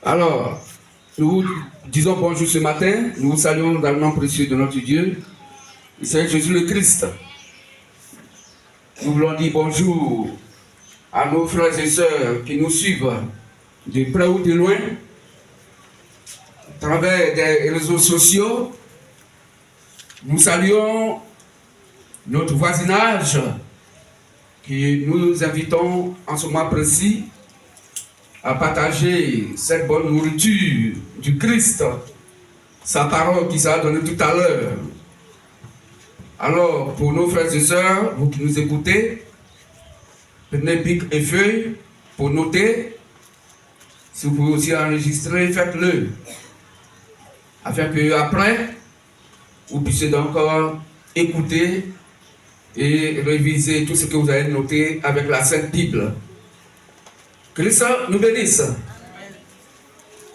Alors, nous disons bonjour ce matin. Nous vous saluons dans le nom précieux de notre Dieu. Il s'agit de Jésus le Christ. Nous voulons dire bonjour à nos frères et sœurs qui nous suivent de près ou de loin, à travers des réseaux sociaux. Nous saluons notre voisinage que nous invitons en ce moment précis à partager cette bonne nourriture du Christ, sa parole qui s'est donnée tout à l'heure. Alors, pour nos frères et sœurs, vous qui nous écoutez, prenez bic et feuille pour noter. Si vous pouvez aussi enregistrer, faites-le. Afin que après, vous puissiez encore écouter et réviser tout ce que vous avez noté avec la Sainte Bible. Christ nous bénisse.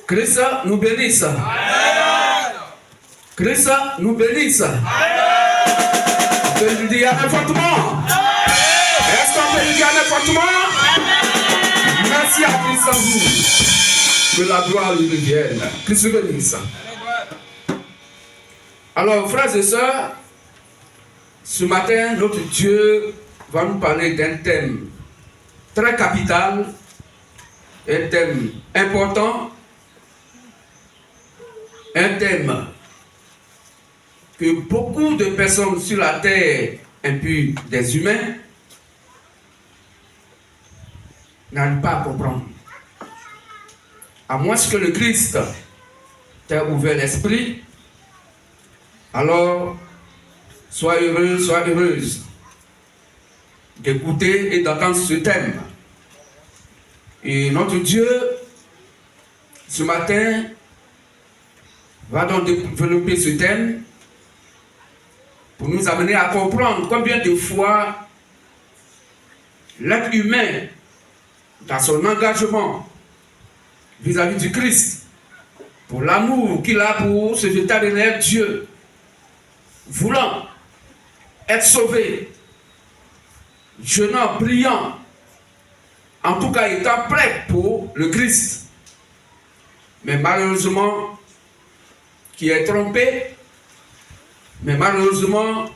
Christ nous bénisse. Christ nous bénisse. On peut lui dire Amen fortement. Est-ce qu'on peut lui dire Amen fortement? Merci à Christ en vous. Que la gloire lui revienne. Christ nous bénisse. Alors, frères et sœurs, ce matin, notre Dieu va nous parler d'un thème très capital, un thème important, un thème que beaucoup de personnes sur la terre, inclus des humains, n'arrivent pas à comprendre. À moins que le Christ t'ait ouvert l'esprit, alors sois heureux, sois heureuse d'écouter et d'entendre ce thème. Et notre Dieu, ce matin, va donc développer ce thème pour nous amener à comprendre combien de fois l'être humain, dans son engagement vis-à-vis du Christ, pour l'amour qu'il a pour ce vétérinaire Dieu, voulant être sauvé, jeûnant, priant, en tout cas étant prêt pour le Christ, mais malheureusement, qui est trompé, mais malheureusement,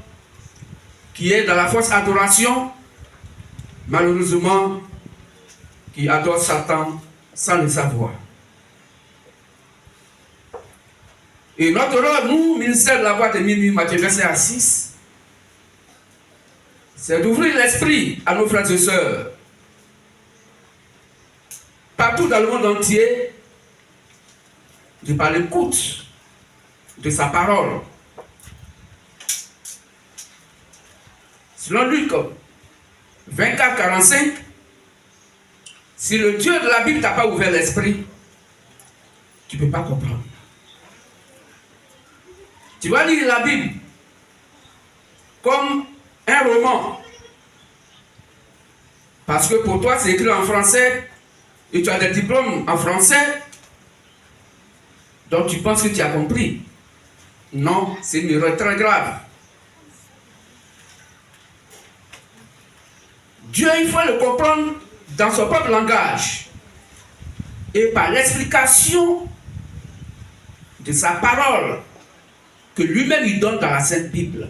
qui est dans la fausse adoration, malheureusement, qui adore Satan sans le savoir. Et notre rôle, nous, ministère de la voix de minuit, Matthieu verset à 6, c'est d'ouvrir l'esprit à nos frères et sœurs, partout dans le monde entier, de par l'écoute de sa parole. Selon Luc 24, 45, si le Dieu de la Bible t'a pas ouvert l'esprit, tu ne peux pas comprendre. Tu vas lire la Bible comme un roman. Parce que pour toi, c'est écrit en français et tu as des diplômes en français. Donc tu penses que tu as compris. Non, c'est une erreur très grave. Dieu, il faut le comprendre dans son propre langage et par l'explication de sa parole que lui-même il donne dans la Sainte Bible.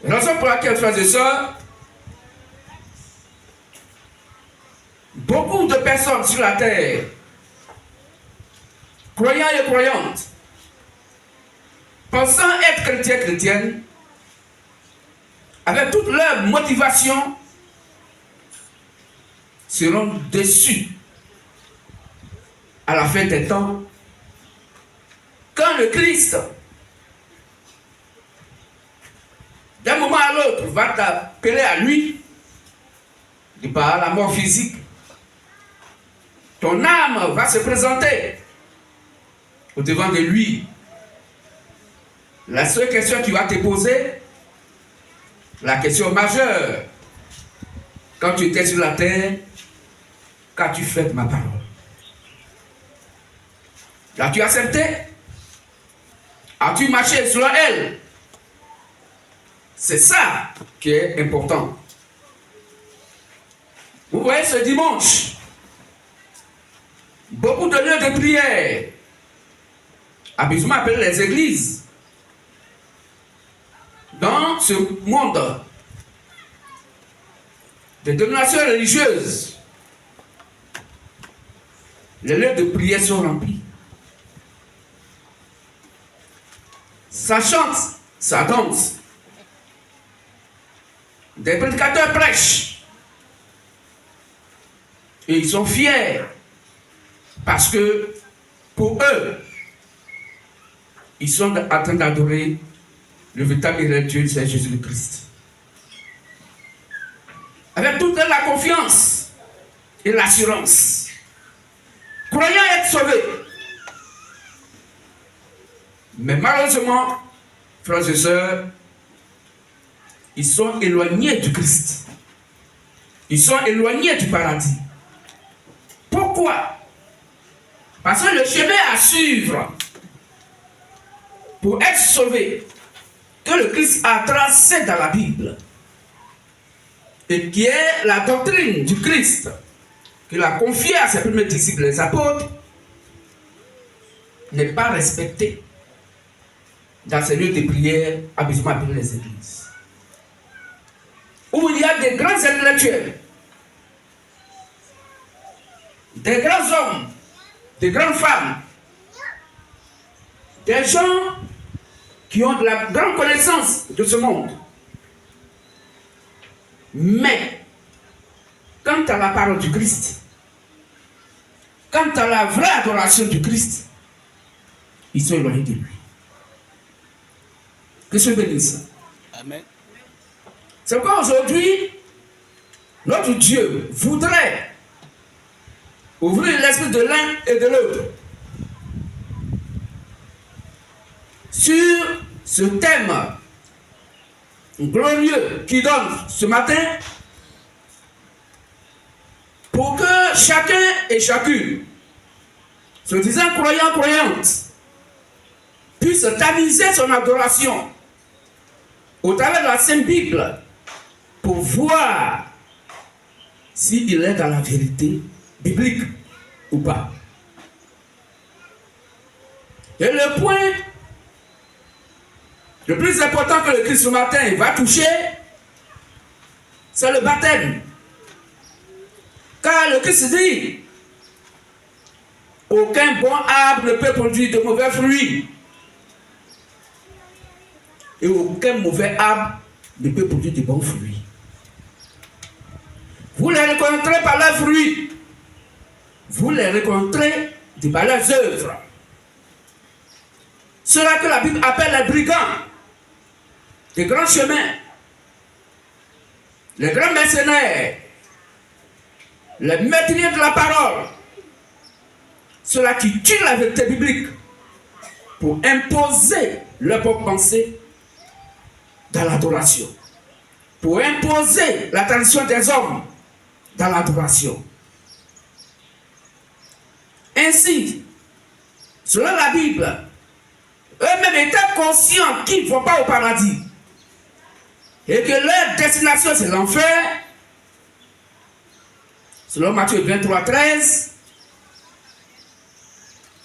Raison pour laquelle, frères et sœurs, beaucoup de personnes sur la terre, croyants et croyantes, pensant être chrétiens, chrétiennes, avec toute leur motivation, seront déçus à la fin des temps, quand le Christ, d'un moment à l'autre, va t'appeler à lui, de par la mort physique, ton âme va se présenter au devant de lui. La seule question que tu vas te poser, la question majeure, quand tu étais sur la terre, qu'as-tu fait de ma parole? L'as-tu accepté? As-tu marché selon elle? C'est ça qui est important. Vous voyez, ce dimanche, beaucoup de lieux de prière, habituellement appelés les églises, dans ce monde des dominations religieuses, les lieux de prière sont remplis. Ça chante, ça danse. Des prédicateurs prêchent. Et ils sont fiers. Parce que pour eux, ils sont en train d'adorer le véritable et Dieu, c'est Jésus-Christ. Avec toute la confiance et l'assurance. Croyant être sauvés. Mais malheureusement, frères et sœurs, ils sont éloignés du Christ. Ils sont éloignés du paradis. Pourquoi? Parce que le chemin à suivre pour être sauvé, que le Christ a tracé dans la Bible, et qui est la doctrine du Christ, qu'il a confiée à ses premiers disciples, les apôtres, n'est pas respecté dans ces lieux de prière, habituellement appelés les églises. Où il y a des grands intellectuels, des grands hommes, des grandes femmes, des gens qui ont de la grande connaissance de ce monde. Mais, quant à la parole du Christ, quant à la vraie adoration du Christ, ils sont éloignés de lui. Que Dieu bénisse. Amen. C'est pourquoi aujourd'hui, notre Dieu voudrait ouvrir l'esprit de l'un et de l'autre sur ce thème glorieux qu'il donne ce matin, pour que chacun et chacune, se disant croyant, croyante, puisse tamiser son adoration au travers de la Sainte Bible pour voir s'il est dans la vérité biblique ou pas. Et le point le plus important que le Christ ce matin va toucher, c'est le baptême. Car le Christ dit, aucun bon arbre ne peut produire de mauvais fruits. Et aucun mauvais arbre ne peut produire de bons fruits. Vous les reconnaîtrez par leurs fruits. Vous les reconnaîtrez par leurs œuvres. Ceux-là que la Bible appelle les brigands, les grands chemins, les grands mercenaires, les meurtriers de la parole, ceux-là qui tuent la vérité biblique pour imposer leur propre pensée dans l'adoration, pour imposer la tradition des hommes dans l'adoration. Ainsi, selon la Bible, eux-mêmes étaient conscients qu'ils ne vont pas au paradis et que leur destination c'est l'enfer. Selon Matthieu 23, 13,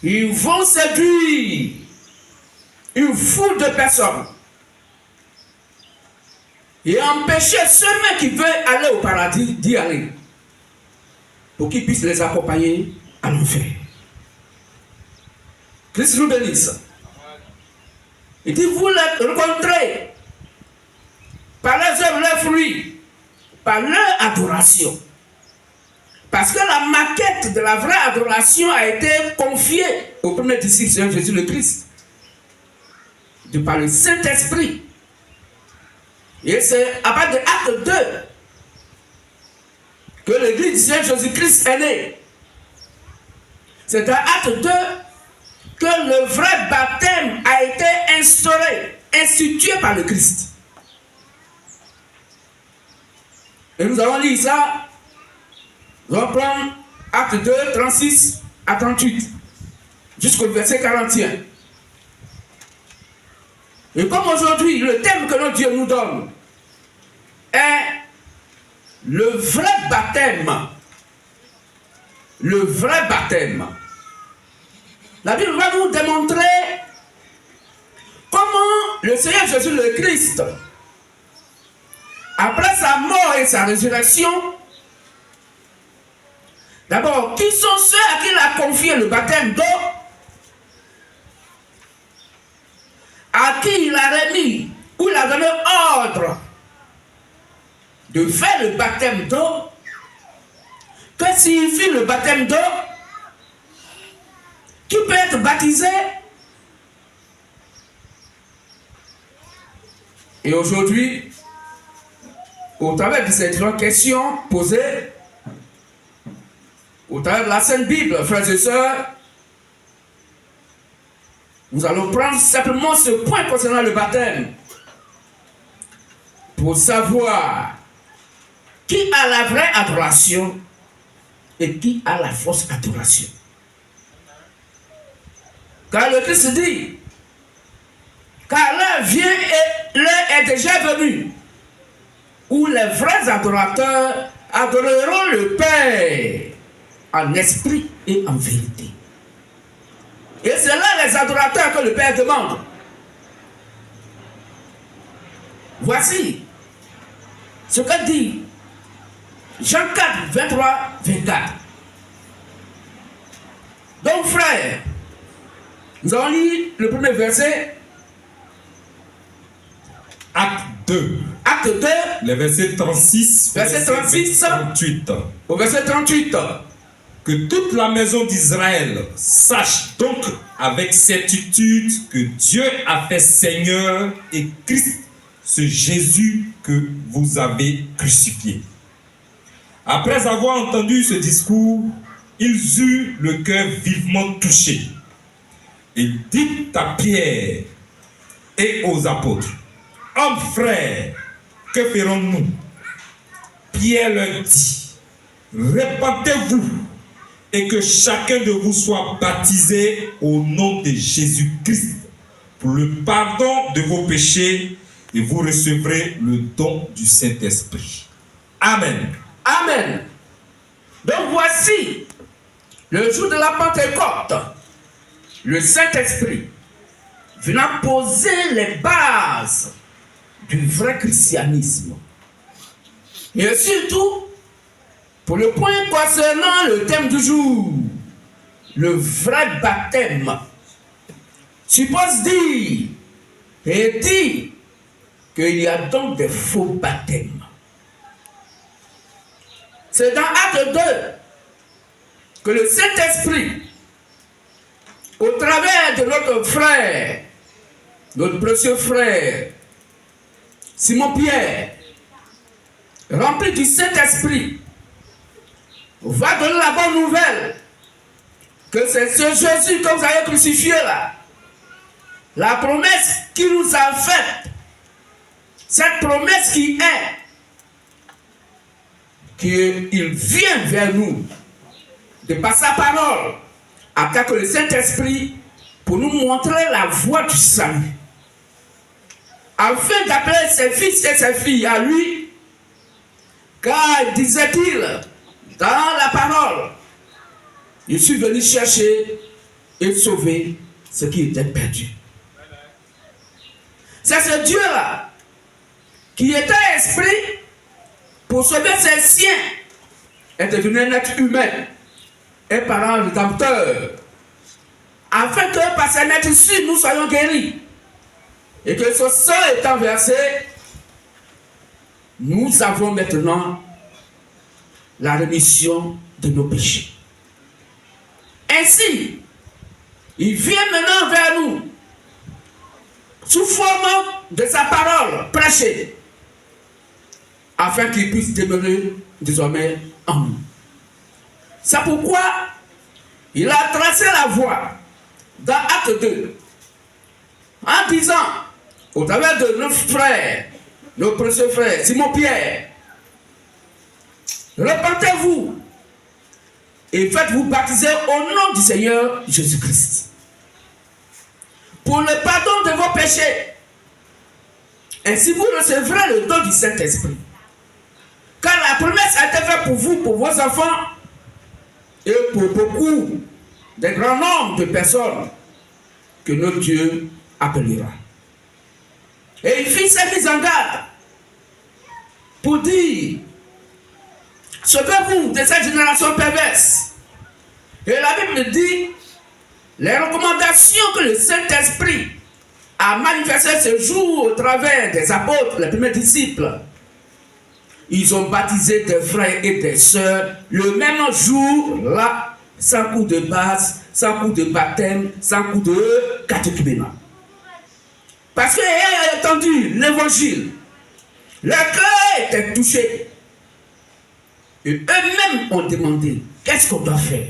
ils vont séduire une foule de personnes et empêcher ceux-mêmes qui veulent aller au paradis d'y aller pour qu'ils puissent les accompagner à l'enfer. Christ nous bénisse. Il dit, vous les rencontrez par leurs œuvres, leurs fruits, par leur adoration. Parce que la maquette de la vraie adoration a été confiée au premier disciple de Jésus le Christ, de par le Saint-Esprit. Et c'est à partir de Acte 2 que l'église du Seigneur Jésus-Christ est née. C'est à Acte 2 que le vrai baptême a été instauré, institué par le Christ. Et nous allons lire ça. Nous allons prendre Acte 2, 36 à 38, jusqu'au verset 41. Et comme aujourd'hui, le thème que notre Dieu nous donne est le vrai baptême. Le vrai baptême. La Bible va nous démontrer comment le Seigneur Jésus le Christ, après sa mort et sa résurrection, d'abord, qui sont ceux à qui il a confié le baptême d'eau, à qui il a remis, ou il a donné ordre de faire le baptême d'eau. Que signifie le baptême d'eau? Qui peut être baptisé? Et aujourd'hui, au travers de cette grande question posée, au travers de la Sainte Bible, frères et sœurs, nous allons prendre simplement ce point concernant le baptême pour savoir qui a la vraie adoration et qui a la fausse adoration. Car le Christ dit, car l'heure vient et l'heure est déjà venue, où les vrais adorateurs adoreront le Père en esprit et en vérité. Et c'est là les adorateurs que le Père demande. Voici ce que dit Jean 4, 23, 24. Donc frères, nous allons lire le premier verset. Acte 2. Acte 2. Le verset 36. Verset 36. 38. Au verset 38. Que toute la maison d'Israël sache donc avec certitude que Dieu a fait Seigneur et Christ, ce Jésus que vous avez crucifié. Après avoir entendu ce discours, ils eurent le cœur vivement touché. Ils dirent à Pierre et aux apôtres, hommes frères, que ferons-nous? Pierre leur dit, répentez-vous et que chacun de vous soit baptisé au nom de Jésus-Christ pour le pardon de vos péchés et vous recevrez le don du Saint-Esprit. Amen. Amen. Donc voici, le jour de la Pentecôte, le Saint-Esprit venant poser les bases du vrai christianisme. Et surtout, pour le point concernant le thème du jour, le vrai baptême, suppose dire et dit qu'il y a donc des faux baptêmes. C'est dans Acte 2 que le Saint-Esprit, au travers de notre frère, notre précieux frère, Simon-Pierre, rempli du Saint-Esprit, va donner la bonne nouvelle que c'est ce Jésus que vous avez crucifié là. La promesse qu'il nous a faite, cette promesse qui est qu'il vient vers nous de par sa parole, afin que le Saint-Esprit pour nous montrer la voie du salut, afin d'appeler ses fils et ses filles à lui, car disait-il dans la parole, je suis venu chercher et sauver ce qui était perdu. C'est ce Dieu-là qui était esprit pour sauver ses siens est devenu un être humain, un parent rédempteur, afin que par ses maîtres ici nous soyons guéris et que ce sang étant versé, nous avons maintenant la rémission de nos péchés. Ainsi, il vient maintenant vers nous sous forme de sa parole prêchée, afin qu'il puisse demeurer désormais en nous. C'est pourquoi il a tracé la voie dans Acte 2 en disant au travers de nos frères, nos précieux frères, Simon-Pierre, repentez-vous et faites-vous baptiser au nom du Seigneur Jésus-Christ pour le pardon de vos péchés. Ainsi vous recevrez le don du Saint-Esprit. Car la promesse a été faite pour vous, pour vos enfants et pour beaucoup des grands nombres de personnes que notre Dieu appellera. Et il fit cette mise en garde pour dire, sauvez-vous de cette génération perverse. Et la Bible dit, les recommandations que le Saint-Esprit a manifestées ce jour au travers des apôtres, les premiers disciples, ils ont baptisé des frères et des sœurs le même jour, là, sans coup de base, sans coup de baptême, sans coup de catéchuménat. Parce qu'ayant entendu l'évangile, leur cœur était touché. Et eux-mêmes ont demandé, qu'est-ce qu'on doit faire?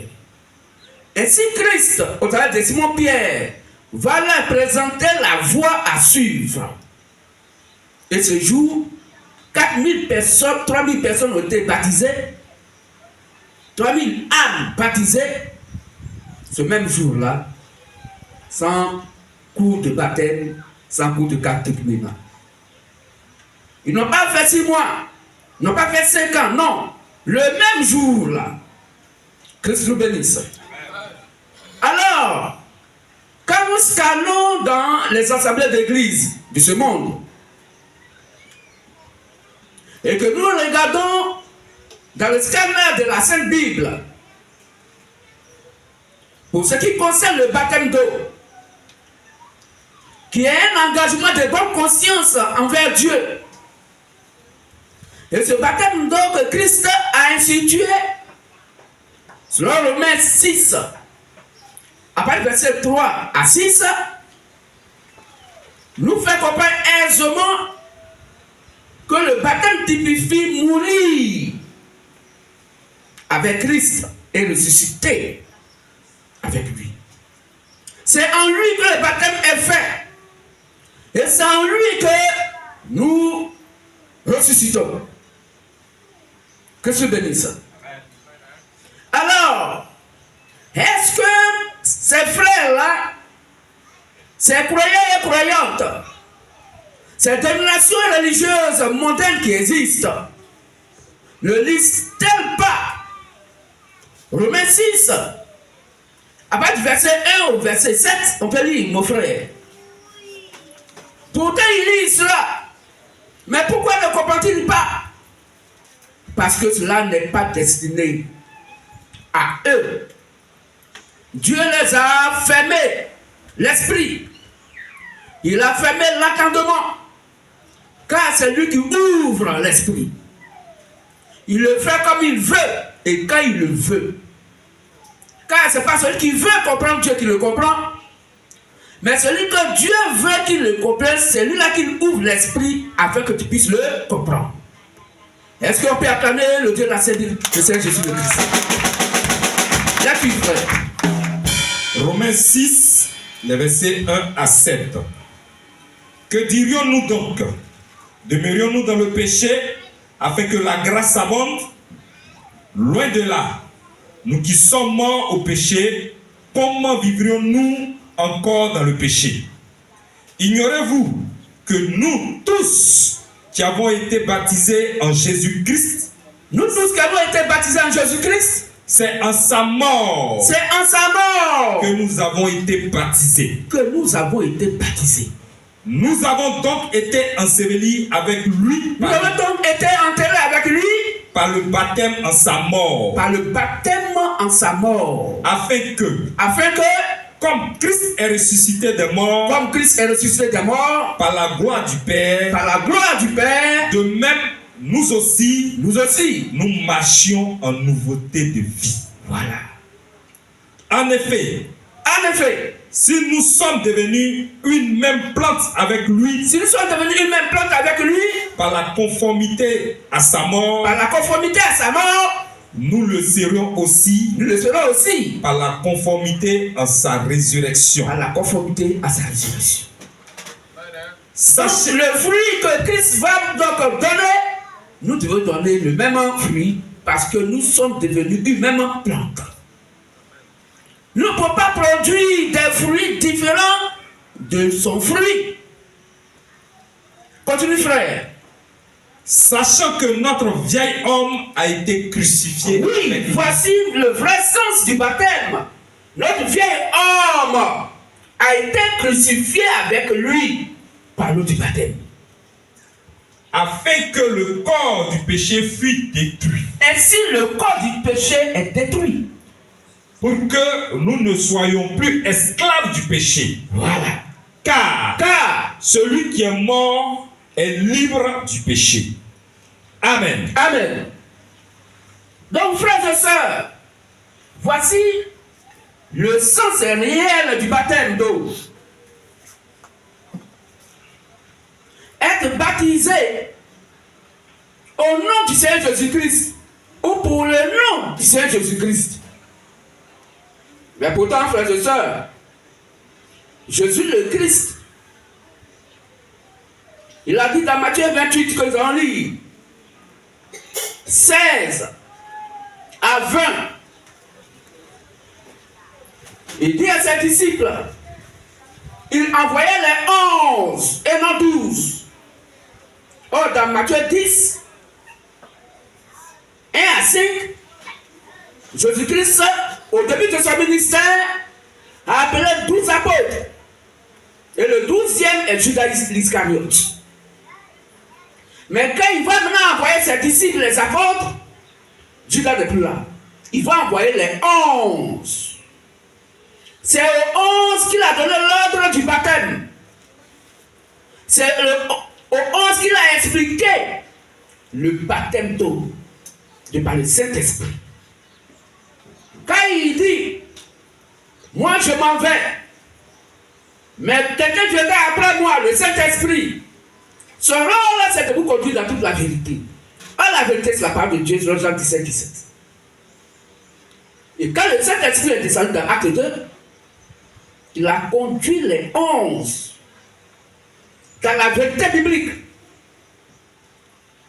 Et si Christ, au travers de Simon-Pierre, va leur présenter la voie à suivre. Et ce jour, 4000 personnes, 3000 personnes ont été baptisées, 3000 âmes baptisées, ce même jour-là, sans cours de baptême, sans cours de catéchuménat. Ils n'ont pas fait 6 mois, ils n'ont pas fait 5 ans, non. Le même jour-là, Christ nous bénisse. Alors, quand nous scannons dans les assemblées d'église de ce monde, et que nous regardons dans le scanner de la Sainte Bible, pour ce qui concerne le baptême d'eau, qui est un engagement de bonne conscience envers Dieu, et ce baptême d'eau que Christ a institué, selon Romains 6, à partir du verset 3 à 6, nous fait comprendre aisément que le baptême typifie mourir avec Christ et ressusciter avec lui. C'est en lui que le baptême est fait. Et c'est en lui que nous ressuscitons. Que se bénisse. Alors, est-ce que ces frères-là, ces croyants et croyantes, ces dénominations religieuses mondaines qui existent, ne lisent-elles pas Romains 6, à partir du verset 1 au verset 7, on peut lire, mon frère. Pourtant, ils lisent cela. Mais pourquoi ne comprennent-ils pas? Parce que cela n'est pas destiné à eux. Dieu les a fermé l'esprit. Il a fermé l'entendement. Car c'est lui qui ouvre l'esprit. Il le fait comme il veut et quand il le veut. Car ce n'est pas celui qui veut comprendre Dieu qui le comprend. Mais celui que Dieu veut qu'il le comprenne, c'est lui-là qui ouvre l'esprit afin que tu puisses le comprendre. Est-ce qu'on peut acclamer le Dieu de la Sainte-Bible, le Seigneur Jésus le Christ? Là, tu frère. Romains 6, les versets 1 à 7. Que dirions-nous donc? Demeurions-nous dans le péché afin que la grâce abonde? Loin de là. Nous qui sommes morts au péché, comment vivrions-nous encore dans le péché? Ignorez-vous que nous tous qui avons été baptisés en Jésus-Christ, nous tous qui avons été baptisés en Jésus-Christ, c'est en sa mort, c'est en sa mort que nous avons été baptisés. Que nous avons été baptisés. Nous avons donc été ensevelis avec lui. Nous avons donc été enterrés avec lui par le baptême en sa mort. Par le baptême en sa mort. Afin que, comme Christ est ressuscité des morts, par la gloire du Père, de même nous aussi, nous marchions en nouveauté de vie. Voilà. En effet, si nous sommes devenus une même plante avec lui, par la conformité à sa mort, nous le serons aussi, par la conformité à sa résurrection. Sachez le fruit que Christ va donc donner, nous devons donner le même fruit parce que nous sommes devenus une même plante. Nous ne pouvons pas produire des fruits différents de son fruit. Continue, frère. Sachant que notre vieil homme a été crucifié. Oui, voici le vrai sens du baptême. Notre vieil homme a été crucifié avec lui par l'eau du baptême. Afin que le corps du péché fût détruit. Ainsi, le corps du péché est détruit. Pour que nous ne soyons plus esclaves du péché. Voilà. Car celui qui est mort est libre du péché. Amen. Amen. Donc, frères et sœurs, voici le sens réel du baptême d'eau. Être baptisé au nom du Seigneur Jésus-Christ ou pour le nom du Seigneur Jésus-Christ. Mais pourtant, frères et sœurs, Jésus le Christ, il a dit dans Matthieu 28 que nous allons lire 16 à 20. Il dit à ses disciples, il envoyait les 11 et non 12. Or, dans Matthieu 10, 1 à 5, Jésus-Christ, au début de son ministère, a appelé 12 apôtres. Et le 12e est Judas l'Iscariote. Mais quand il va maintenant envoyer ses disciples, les apôtres, Judas n'est plus là. Il va envoyer les 11. C'est aux 11 qu'il a donné l'ordre du baptême. C'est aux 11 qu'il a expliqué le baptême d'eau de par le Saint-Esprit. Quand il dit, moi je m'en vais, mais quelqu'un viendra après moi, le Saint-Esprit. Son rôle, c'est de vous conduire dans toute la vérité. Or, la vérité, c'est la parole de Dieu, dans Jean 17, 17. Et quand le Saint-Esprit est descendu dans Acte 2, il a conduit les 11 dans la vérité biblique.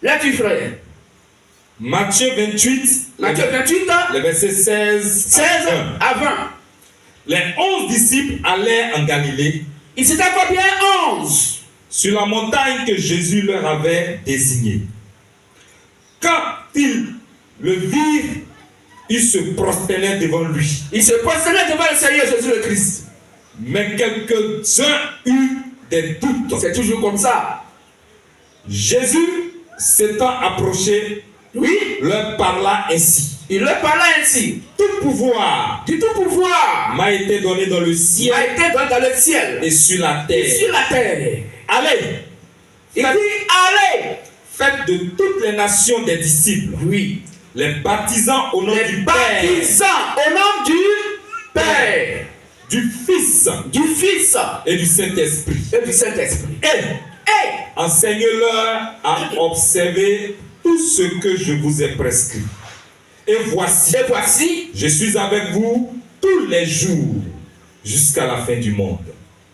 Là, tu frère. Matthieu 28, le verset 16 à 20. Les 11 disciples allèrent en Galilée. Ils étaient combien? 11. Sur la montagne que Jésus leur avait désignée. Quand ils le virent, ils se prosternaient devant lui. Ils se prosternaient devant le Seigneur Jésus le Christ. Mais quelques-uns eurent des doutes. C'est toujours comme ça. Jésus, s'étant approché, leur parla ainsi. Il leur parla ainsi. Tout pouvoir m'a été donné dans le ciel, et sur la terre. Allez. Il a dit allez. Faites de toutes les nations des disciples. Oui. Les baptisant au nom du Père. Au nom du Père. Du Fils. Et du Saint-Esprit. Et enseigne-leur à observer tout ce que je vous ai prescrit. Et voici, je suis avec vous tous les jours jusqu'à la fin du monde.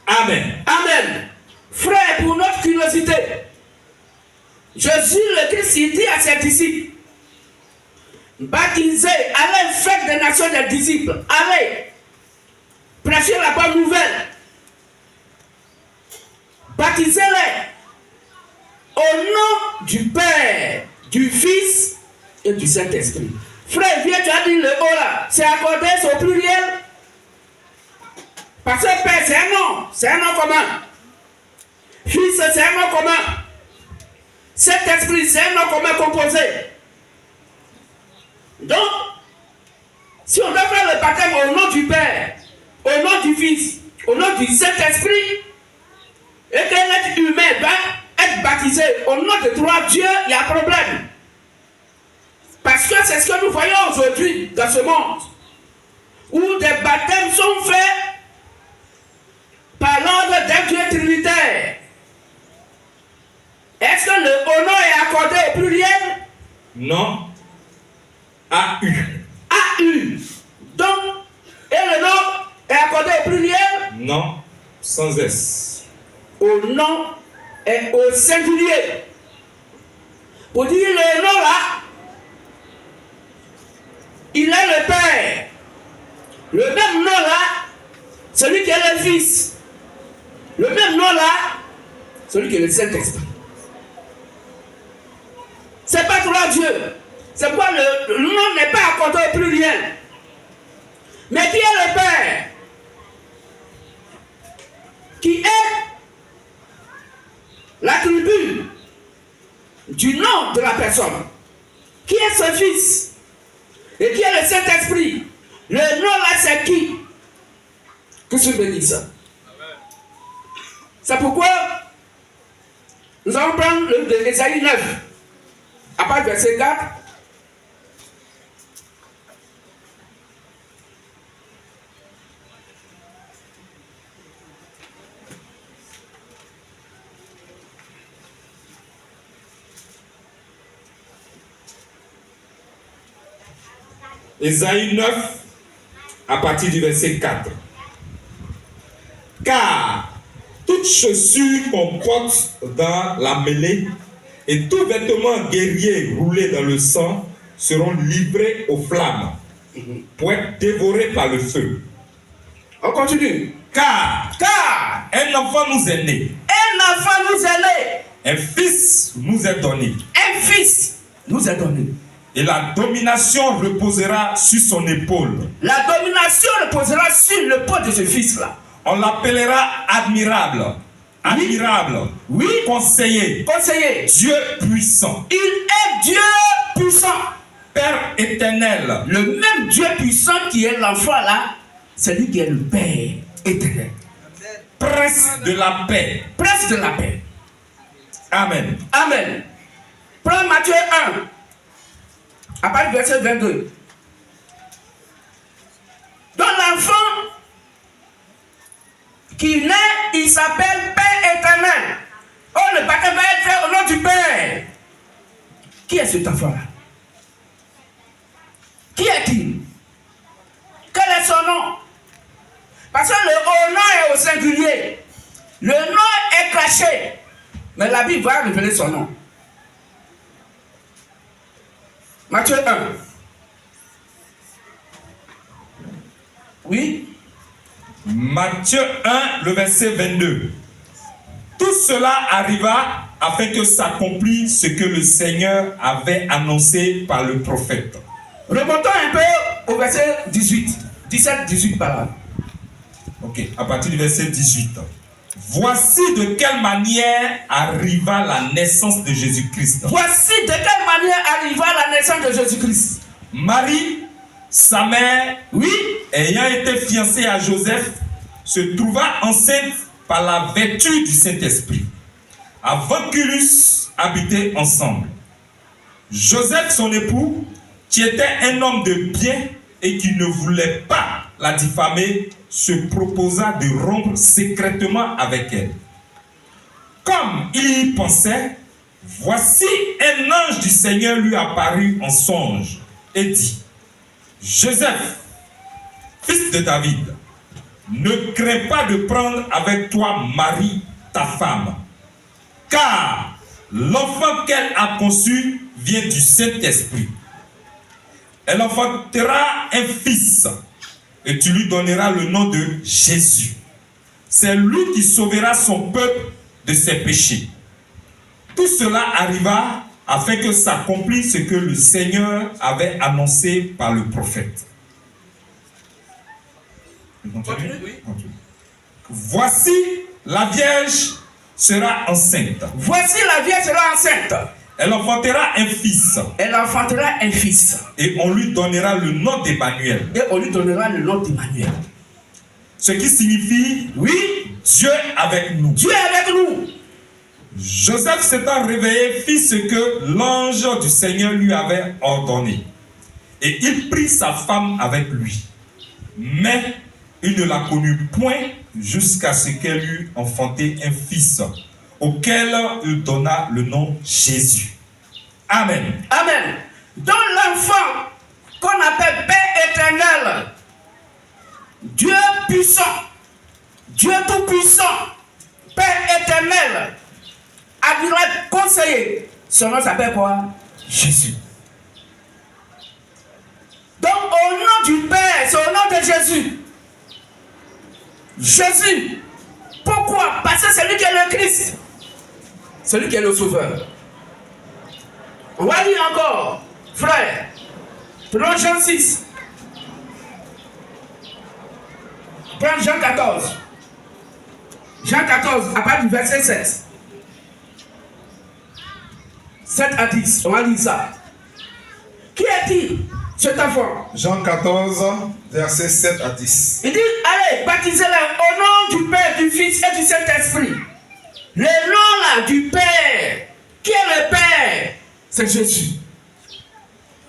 Amen. Amen. Frère, pour notre curiosité, Jésus le Christ, il dit à ses disciples, baptisez, allez faire des nations des disciples, allez prêcher la bonne nouvelle, baptisez-les au nom du Père, du Fils et du Saint-Esprit. Frère, viens, tu as dit le haut là, c'est accordé, c'est au pluriel. Parce que Père, c'est un nom commun. Fils, c'est un nom commun. Saint-Esprit, c'est un nom commun composé. Donc, si on doit faire le baptême au nom du Père, au nom du Fils, au nom du Saint-Esprit, et qu'un être humain va être baptisé au nom de trois dieux, il y a un problème. Parce que c'est ce que nous voyons aujourd'hui dans ce monde, où des baptêmes sont faits par l'ordre d'un Dieu trinitaire. Est-ce que le honneur est accordé au pluriel? Non. AU. AU. Donc, et le nom est accordé au pluriel? Non. Sans S. Au nom et au singulier. Pour dire le nom là, il est le Père. Le même nom là, celui qui est le Fils. Le même nom là, celui qui est le Saint-Esprit. C'est pas trois dieux. C'est pourquoi le nom n'est pas accordé au pluriel. Mais qui est le Père? Qui est l'attribut du nom de la personne? Qui est ce Fils? Et qui est le Saint-Esprit? Le nom là, c'est qui? Que je bénisse. C'est pourquoi nous allons prendre le de Ésaïe 9, à part verset 4. Ésaïe 9, à partir du verset 4. Car toute chaussure qu'on porte dans la mêlée et tout vêtement guerrier roulé dans le sang seront livrés aux flammes pour être dévorés par le feu. On continue. Car un enfant nous est né. Un enfant nous est né. Un fils nous est donné. Un fils nous est donné. Et la domination reposera sur son épaule. La domination reposera sur l'épaule de ce fils-là. On l'appellera admirable. Admirable. Oui. Conseiller. Conseiller. Dieu puissant. Il est Dieu puissant. Père éternel. Le même Dieu puissant qui est l'enfant là, c'est lui qui est le Père éternel. Prince de la paix. Prince de la paix. Amen. Amen. Prends Matthieu 1, à partir du verset 22. Donc l'enfant qui naît, il s'appelle Père éternel. Oh, le baptême va être fait au nom du Père. Qui est cet enfant-là? Qui est-il? Quel est son nom? Parce que le nom est au singulier. Le nom est caché. Mais la Bible va révéler son nom. Matthieu 1. Oui. Matthieu 1, le verset 22. Tout cela arriva afin que s'accomplisse ce que le Seigneur avait annoncé par le prophète. Remontons un peu au verset 18. 17, 18 par là. Ok, à partir du verset 18. Voici de quelle manière arriva la naissance de Jésus-Christ. Voici de quelle manière arriva la naissance de Jésus-Christ. Marie, sa mère, oui, ayant été fiancée à Joseph, se trouva enceinte par la vertu du Saint-Esprit, avant qu'ils eussent habité ensemble. Joseph, son époux, qui était un homme de bien et qui ne voulait pas la diffamer, se proposa de rompre secrètement avec elle. Comme il y pensait, voici un ange du Seigneur lui apparut en songe et dit: Joseph, fils de David, ne crains pas de prendre avec toi Marie, ta femme, car l'enfant qu'elle a conçu vient du Saint-Esprit. Elle enfantera un fils et tu lui donneras le nom de Jésus. C'est lui qui sauvera son peuple de ses péchés. Tout cela arriva afin que s'accomplisse ce que le Seigneur avait annoncé par le prophète. Voici la Vierge sera enceinte. Voici la Vierge sera enceinte. Elle enfantera un fils. Elle enfantera un fils. Et on lui donnera le nom d'Emmanuel. Et on lui donnera le nom d'Emmanuel. Ce qui signifie, oui, Dieu avec nous. Dieu avec nous. Joseph s'étant réveillé fit ce que l'ange du Seigneur lui avait ordonné. Et il prit sa femme avec lui. Mais il ne la connut point jusqu'à ce qu'elle eût enfanté un fils, auquel il donna le nom Jésus. Amen. Amen. Donc l'enfant qu'on appelle Père éternel, Dieu puissant, Dieu tout-puissant, Père éternel, admirable conseiller, son nom s'appelle quoi? Jésus. Donc au nom du Père, c'est au nom de Jésus. Jésus. Pourquoi? Parce que c'est lui qui est le Christ. C'est lui qui est le Sauveur. On va lire encore, frère. Prenons Jean 6. Prends Jean 14. Jean 14, à partir du verset 7. 7 à 10, on va lire ça. Qui est-il, cet enfant? Jean 14, versets 7 à 10. Il dit, allez, baptisez-les au nom du Père, du Fils et du Saint-Esprit. Le nom là du Père. Qui est le Père? C'est Jésus.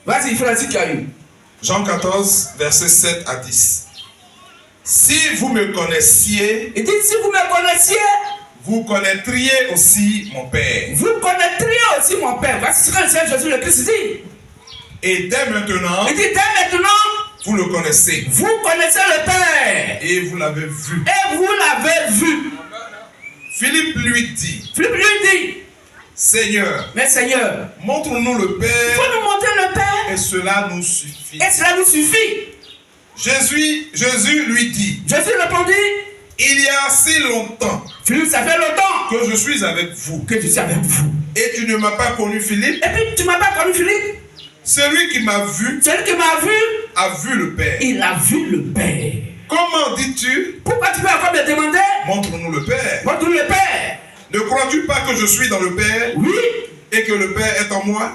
Vas-y, Francis Caillou. Jean 14, versets 7 à 10. Si vous me connaissiez, Il dit, si vous me connaissiez, vous connaîtriez aussi mon Père. vous connaîtriez aussi mon Père. Voici ce que le Seigneur Jésus le Christ dit. Et dès maintenant, Il dit, dès maintenant, vous le connaissez. vous connaissez le Père. Et vous l'avez vu. Et vous l'avez vu. Philippe lui dit, Philippe lui dit, Seigneur, mais Seigneur, montre-nous le il Père, faut nous montrer le Père. et cela nous suffit. Et cela nous suffit. Jésus lui dit, Jésus répondit, il y a si longtemps Philippe, ça fait longtemps que je suis avec vous. que je suis avec vous. Et tu ne m'as pas connu, Philippe. Et puis tu m'as pas connu Philippe. Celui qui m'a vu Celui qui m'a vu, a vu le Père. il a vu le Père. Comment dis-tu, Pourquoi tu peux encore me demander? montre-nous le Père? Montre-nous le Père. Ne crois-tu pas que je suis dans le Père Oui. et que le Père est en moi?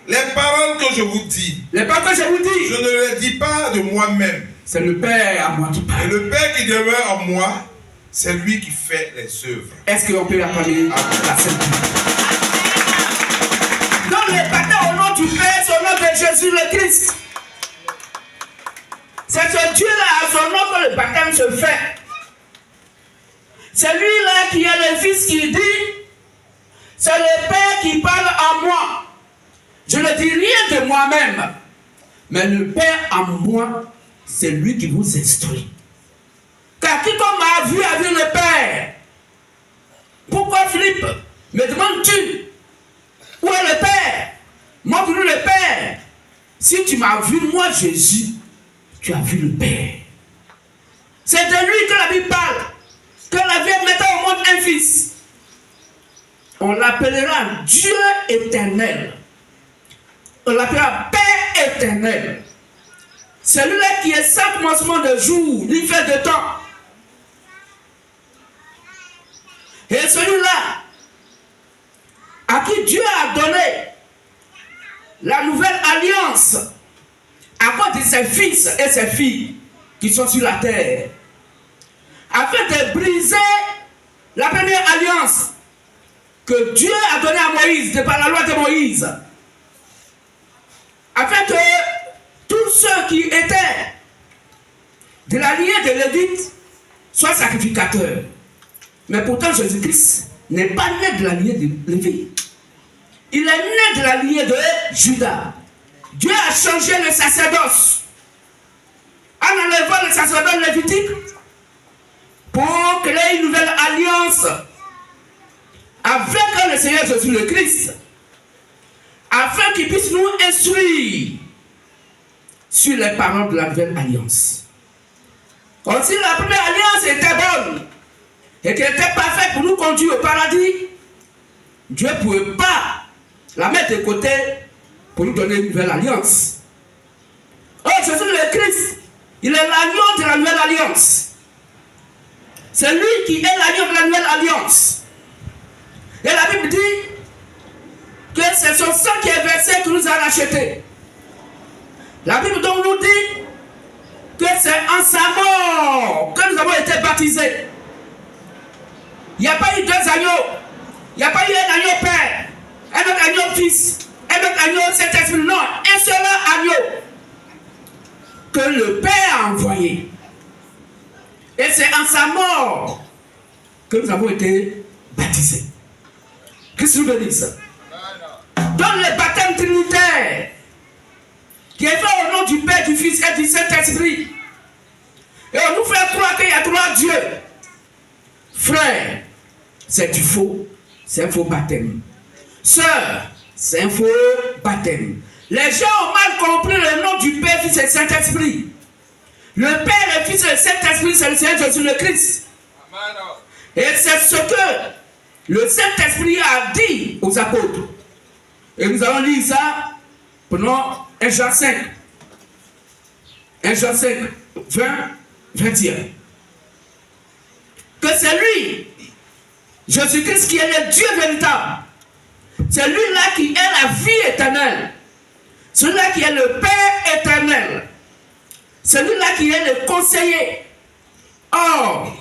Les paroles que je vous dis, Les paroles que je vous je dis, ne les dis pas de moi-même. c'est le Père à moi qui Et parle. le Père qui demeure en moi, c'est lui qui fait les œuvres. Est-ce qu'on peut appeler la Sainte Donc les baptêmes au nom du Père, c'est au nom de Jésus le Christ. C'est ce Dieu-là, à son nom que le baptême se fait. C'est lui-là qui est le Fils qui dit, c'est le Père qui parle en moi. Je ne dis rien de moi-même, mais le Père en moi, c'est lui qui vous instruit. Car quiconque m'a vu a vu le Père. Pourquoi Philippe me demandes-tu où est le Père? Montre-nous le Père. Si tu m'as vu, moi Jésus, tu as vu le Père. C'est de lui que la Bible parle. Que la vie mettant au monde un fils. On l'appellera Dieu éternel. On l'appellera Père éternel. Celui-là qui est sans commencement de jour, ni fait de temps. Et celui-là, à qui Dieu a donné la nouvelle alliance, à cause de ses fils et ses filles qui sont sur la terre, afin de briser la première alliance que Dieu a donnée à Moïse, de par la loi de Moïse, afin que tous ceux qui étaient de la lignée de Lévite soient sacrificateurs. Mais pourtant, Jésus-Christ n'est pas né de la lignée de Lévi. Il est né de la lignée de Judas. Dieu a changé le sacerdoce en enlevant le sacerdoce lévitique pour créer une nouvelle alliance avec le Seigneur Jésus le Christ, afin qu'il puisse nous instruire sur les paroles de la nouvelle alliance. Comme si la première alliance était bonne et qu'elle était parfaite pour nous conduire au paradis, Dieu ne pouvait pas la mettre de côté pour nous donner une nouvelle alliance. Oh, Jésus le Christ, il est l'agneau de la nouvelle alliance. C'est lui qui est l'agneau de la nouvelle alliance. Et la Bible dit que c'est son sang qui est versé que nous a racheté. La Bible donc nous dit que c'est en sa mort que nous avons été baptisés. Il n'y a pas eu deux agneaux. Il n'y a pas eu un agneau père, un autre agneau fils, un autre agneau Saint-Esprit. Non, un seul agneau que le Père a envoyé. Et c'est en sa mort que nous avons été baptisés. Christ nous bénisse. Dans le baptême trinitaire, qui est fait au nom du Père, du Fils et du Saint-Esprit. Et on nous fait croire qu'il y a trois dieux. Frère, c'est du faux, c'est un faux baptême. Sœur, c'est un faux baptême. Les gens ont mal compris le nom du Père, Fils et Saint-Esprit. Le Père, le Fils et le Saint-Esprit, c'est le Seigneur Jésus le Christ. Et c'est ce que le Saint-Esprit a dit aux apôtres. Et nous allons lire ça pendant 1 Jean 5. 1 Jean 5, 20 va dire que c'est lui, Jésus-Christ, qui est le Dieu véritable. C'est lui-là qui est la vie éternelle. Celui-là qui est le Père éternel. Celui-là qui est le conseiller. Or,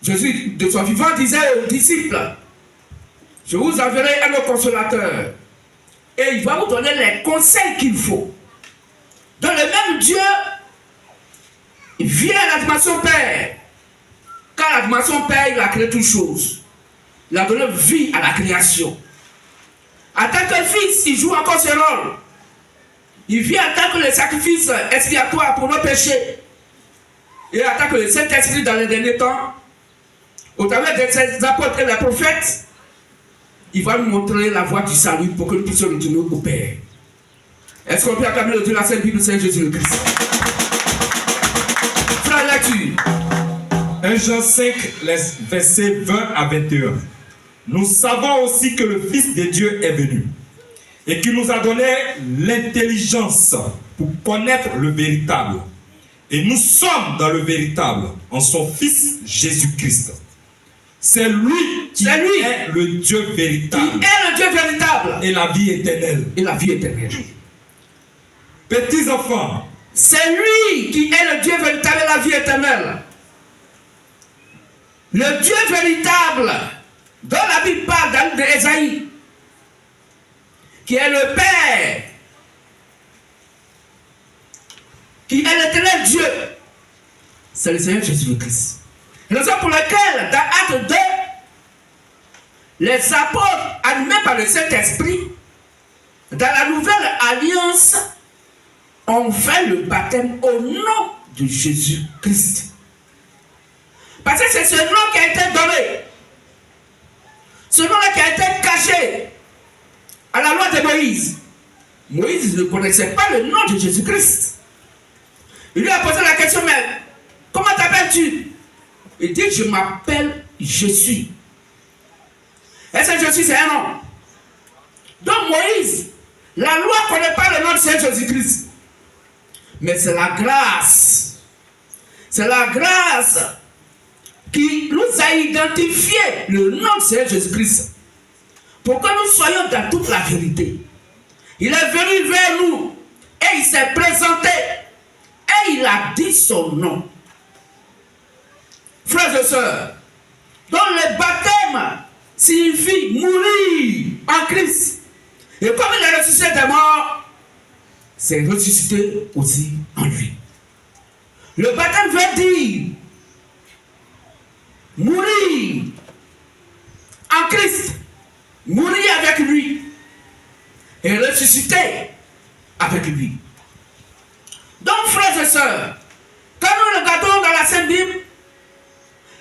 Jésus, de son vivant, disait aux disciples, je vous enverrai un autre consolateur. Et il va vous donner les conseils qu'il faut. Dans le même Dieu, il vient à la dimension Père. Car la dimension Père, il a créé toutes choses. Il a donné vie à la création. En tant que fils, il joue encore ce rôle. Il vient en tant que le sacrifice expiatoire pour nos péchés. Et en tant que le Saint-Esprit dans les derniers temps, au travers de ses apôtres et les prophètes, il va nous montrer la voie du salut pour que nous puissions retourner au Père. Est-ce qu'on peut acclamer le Dieu de la Sainte Bible, Saint Jésus le Christ? Frère, lecture. 1 Jean 5, les versets 20 à 21. Nous savons aussi que le Fils de Dieu est venu et qu'il nous a donné l'intelligence pour connaître le véritable. Et nous sommes dans le véritable, en son Fils Jésus-Christ. C'est lui qui est le Dieu véritable. Qui est le Dieu véritable. Et la vie éternelle. Et la vie éternelle. Petits enfants. C'est lui qui est le Dieu véritable et la vie éternelle. Le Dieu véritable, dont la Bible parle dans d'Ésaïe, qui est le Père, qui est l'éternel Dieu, c'est le Seigneur Jésus-Christ. Raison pour laquelle, dans Actes 2, les apôtres, animés par le Saint-Esprit, dans la nouvelle alliance, ont fait le baptême au nom de Jésus-Christ. Parce que c'est ce nom qui a été donné. Ce nom-là qui a été caché à la loi de Moïse. Moïse ne connaissait pas le nom de Jésus-Christ. Il lui a posé la question, mais comment t'appelles-tu? Il dit, je m'appelle Jésus. Est-ce que Jésus c'est un nom? Donc Moïse, la loi ne connaît pas le nom de Seigneur Jésus-Christ. Mais c'est la grâce. C'est la grâce qui nous a identifié le nom de Seigneur Jésus-Christ. Pour que nous soyons dans toute la vérité. Il est venu vers nous et il s'est présenté et il a dit son nom. Frères et sœurs, donc le baptême signifie mourir en Christ. Et comme il est ressuscité des morts, c'est ressuscité aussi en lui. Le baptême veut dire mourir en Christ, mourir avec lui et ressusciter avec lui. Donc, frères et sœurs, quand nous regardons dans la Sainte Bible,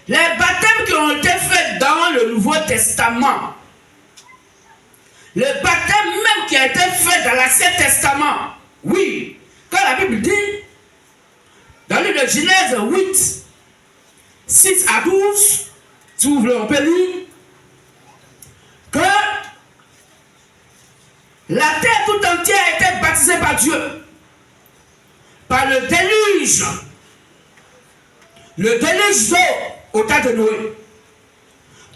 les baptêmes qui ont été faits dans le Nouveau Testament, le baptême même qui a été fait dans l'Ancien Testament, oui, quand la Bible dit, dans le livre de Genèse 8, 6 à 12, si vous voulez, on peut lire, que la terre tout entière a été baptisée par Dieu, par le déluge d'eau au temps de Noé.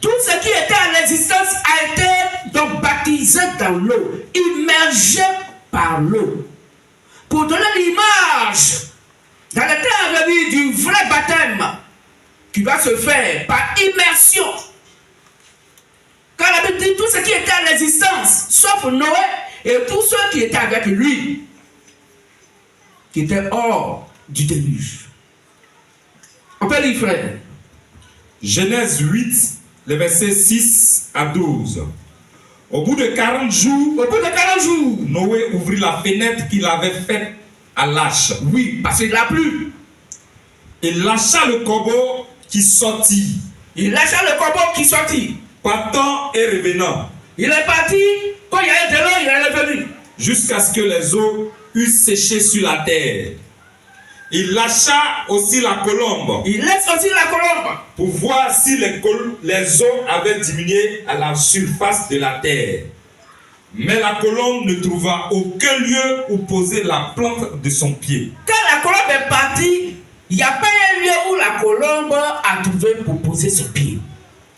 Tout ce qui était en existence a été donc baptisé dans l'eau, immergé par l'eau, pour donner l'image dans le temps à venir du vrai baptême qui va se faire par immersion. Quand la Bible dit tout ce qui était en existence, sauf Noé et tous ceux qui étaient avec lui, qui étaient hors du déluge. On peut lire, frère. Genèse 8, les versets 6 à 12. Au bout de 40 jours, Noé ouvrit la fenêtre qu'il avait faite à l'âche. Oui, parce qu'il a plu. Il lâcha le corbeau qui sortit. Partant et revenant. Il est parti, quand il y avait de l'eau, il est revenu. Jusqu'à ce que les eaux eussent séché sur la terre. Il lâcha aussi la colombe. Il laisse aussi la colombe. Pour voir si les eaux avaient diminué à la surface de la terre. Mais la colombe ne trouva aucun lieu où poser la plante de son pied. Quand la colombe est partie, Il n'y a pas un lieu où la colombe a trouvé pour poser son pied.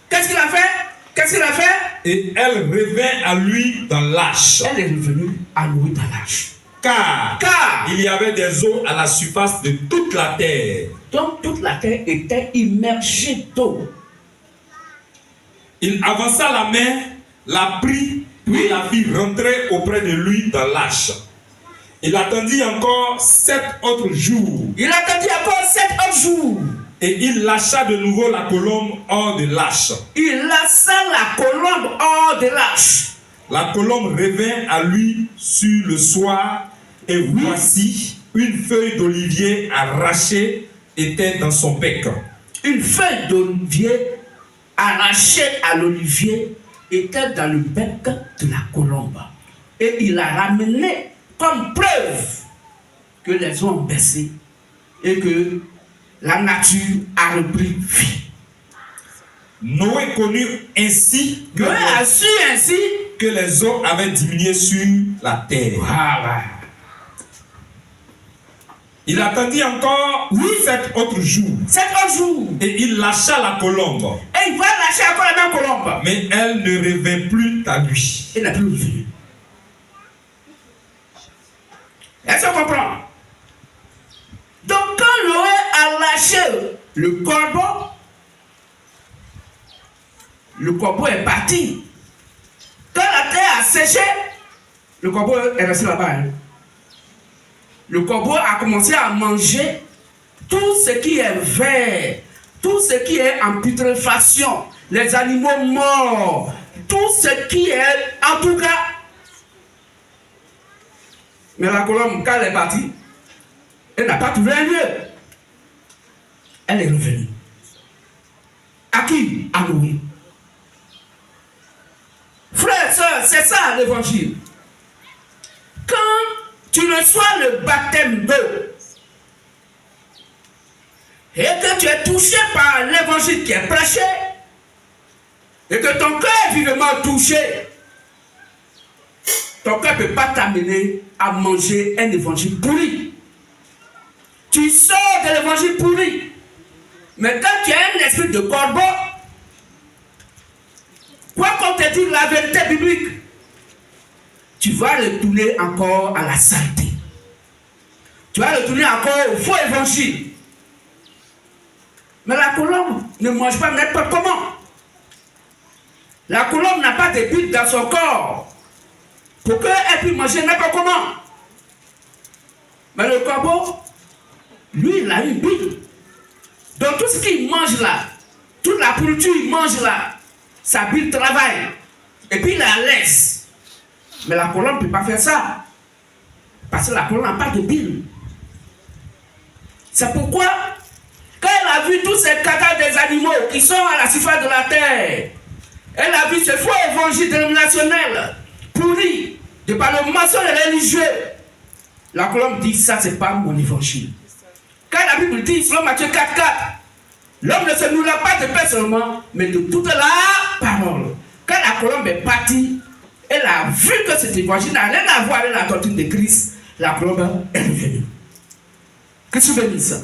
Qu'est-ce qu'il a fait? Qu'est-ce qu'il a fait? Et elle revint à lui dans l'arche. Elle est revenue à lui dans l'arche. Car Car il y avait des eaux à la surface de toute la terre. donc toute la terre était immergée d'eau. Il avança la main, la prit, puis la fit rentrer auprès de lui dans l'arche. Il attendit encore 7 autres jours. Il attendit encore 7 autres jours. Et il lâcha de nouveau la colombe hors de l'arche. Il lâcha la colombe hors de l'arche. La colombe revint à lui sur le soir, et voici une feuille d'olivier arrachée était dans son bec. Une feuille d'olivier arrachée à l'olivier était dans le bec de la colombe. Et il a ramené comme preuve que les eaux ont baissé et que la nature a repris vie. Noé connut ainsi que, Noé a su ainsi que les eaux avaient diminué sur la terre. voilà. Il attendit encore 7 autres jours. 7 autres jours. Et il lâcha la colombe. Et il va lâcher encore la même colombe. Mais elle ne revint plus à lui. Il n'a plus revenu. Est-ce qu'on comprend? Donc quand Noé a lâché le corbeau est parti. Quand la terre a séché, le corbeau est resté là-bas. Hein. Le corbeau a commencé à manger tout ce qui est vert, tout ce qui est en putréfaction, les animaux morts, tout ce qui est en tout cas. Mais la colombe, quand elle est partie, elle n'a pas trouvé un lieu. Elle est revenue. À qui? À Noé. Frères et sœurs, c'est ça l'évangile. Quand tu reçois le baptême d'eau et que tu es touché par l'évangile qui est prêché et que ton cœur est vivement touché, ton cœur ne peut pas t'amener à manger un évangile pourri. Tu sors de l'évangile pourri. Mais quand tu as un esprit de corbeau, quoi qu'on te dise la vérité biblique, tu vas retourner encore à la saleté. Tu vas retourner encore au faux évangile. Mais la colombe ne mange pas n'importe comment. La colombe n'a pas de bile dans son corps pour qu'elle puisse manger n'importe comment. Mais le corbeau, lui, il a une bile. Donc tout ce qu'il mange là, toute la pourriture qu'il mange là, sa bile travaille. Et puis il la laisse. Mais la colombe ne peut pas faire ça. Parce que la colombe n'a pas de bile. C'est pourquoi, quand elle a vu tous ces cadavres des animaux qui sont à la surface de la terre, elle a vu ce faux évangile dénominationnel pourri de par le mensonge religieux. La colombe dit, ça c'est pas mon évangile. Quand la Bible dit, selon Matthieu 4,4, l'homme ne se nourrit pas de pain seulement, mais de toute la parole. Quand la colombe est partie, elle a vu que cet évangile n'a rien à voir avec la doctrine de Christ. La colombe est revenue. Qu'est-ce que tu veux dire ça?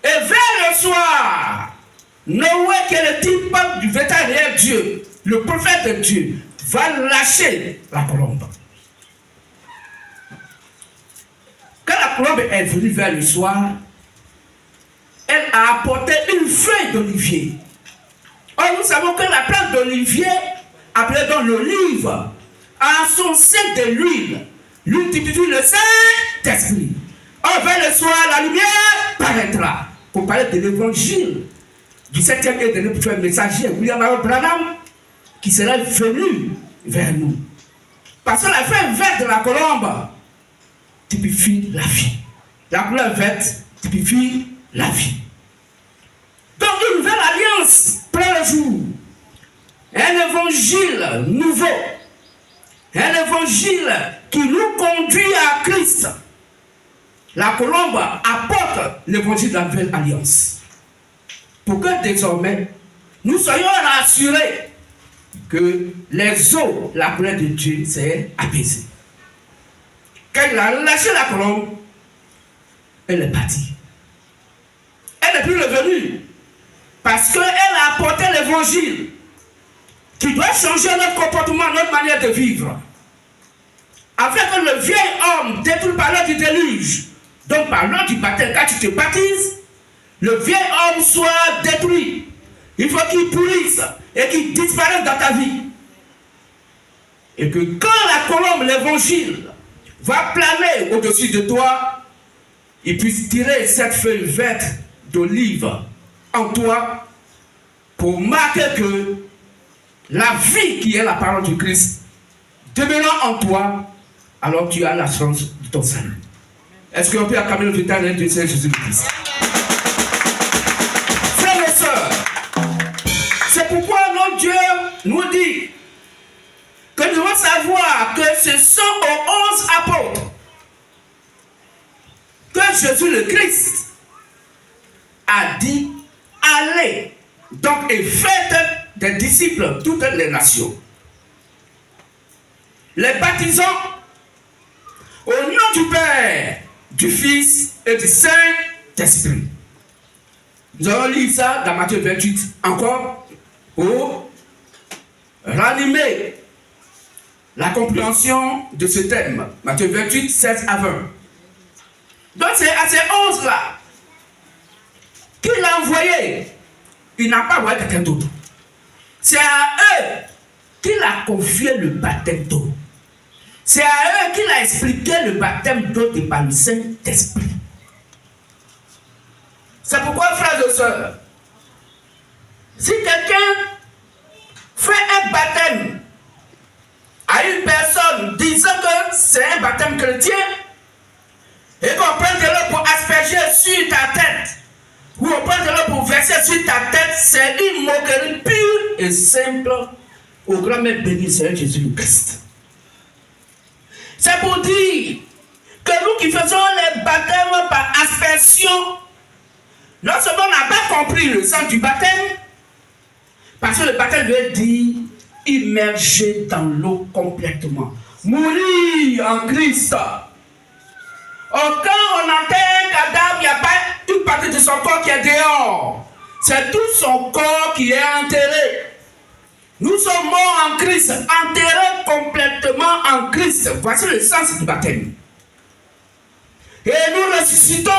Et vers le soir, Noé, qui est le type du vétérinaire Dieu, le prophète de Dieu, va lâcher la colombe. Quand la colombe est venue vers le soir, elle a apporté une feuille d'olivier. Or, nous savons que la plante d'olivier, appelée donc l'olive, a son sein de l'huile. L'huile typifie le Saint-Esprit. Or, vers le soir, la lumière paraîtra. Pour parler de l'évangile du 7e et dernier prophète messager, William Harold Branham, qui sera venu vers nous. Parce que la feuille verte de la colombe typifie la vie. La couleur verte typifie la vie. Donc une nouvelle alliance prend le jour. Un évangile nouveau. Un évangile qui nous conduit à Christ. La colombe apporte l'évangile de la nouvelle alliance. Pour que désormais, nous soyons rassurés que les eaux, la colère de Dieu s'est apaisée. Quand il a lâché la colombe, elle est partie. elle n'est plus revenue. Parce qu'elle a apporté l'évangile qui doit changer notre comportement, notre manière de vivre. Afin que le vieil homme, détruit par l'heure du déluge, donc par l'heure du baptême, quand tu te baptises, le vieil homme soit détruit. Il faut qu'il pourrisse et qu'il disparaisse dans ta vie. Et que quand la colombe, l'évangile, va planer au-dessus de toi, il puisse tirer cette feuille verte d'olive en toi pour marquer que la vie qui est la parole du Christ demeurant en toi, alors tu as la chance de ton salut. Est-ce qu'on peut acclamer le véritable de Seigneur Jésus-Christ? Frères et sœurs, c'est pourquoi notre Dieu nous dit que nous devons savoir que ce sont aux 11 apôtres que Jésus le Christ a dit allez donc et faites des disciples toutes les nations, les baptisant au nom du Père, du Fils et du Saint-Esprit. Nous allons lire ça dans Matthieu 28 encore pour ranimer la compréhension de ce thème. Matthieu 28, 16 à 20. Donc c'est à ces 11 là qu'il a envoyé. Il n'a pas envoyé quelqu'un d'autre. C'est à eux qu'il a confié le baptême d'eau. C'est à eux qu'il a expliqué le baptême d'eau et par le Saint-Esprit. C'est pourquoi, frères et sœurs, si quelqu'un fait un baptême à une personne disant que c'est un baptême chrétien et qu'on prend de l'eau pour asperger sur ta tête ou on prend de l'eau pour verser sur ta tête, c'est une moquerie pure et simple au grand maître béni Seigneur Jésus-Christ. C'est pour dire que nous qui faisons les baptêmes par aspersion, non seulement on n'a pas compris le sens du baptême, parce que le baptême veut dire immerger dans l'eau complètement, mourir en Christ. Or, quand on enterre un cadavre, il n'y a pas une partie de son corps qui est dehors, c'est tout son corps qui est enterré. Nous sommes morts en Christ, enterrés complètement en Christ. Voici le sens du baptême. Et nous ressuscitons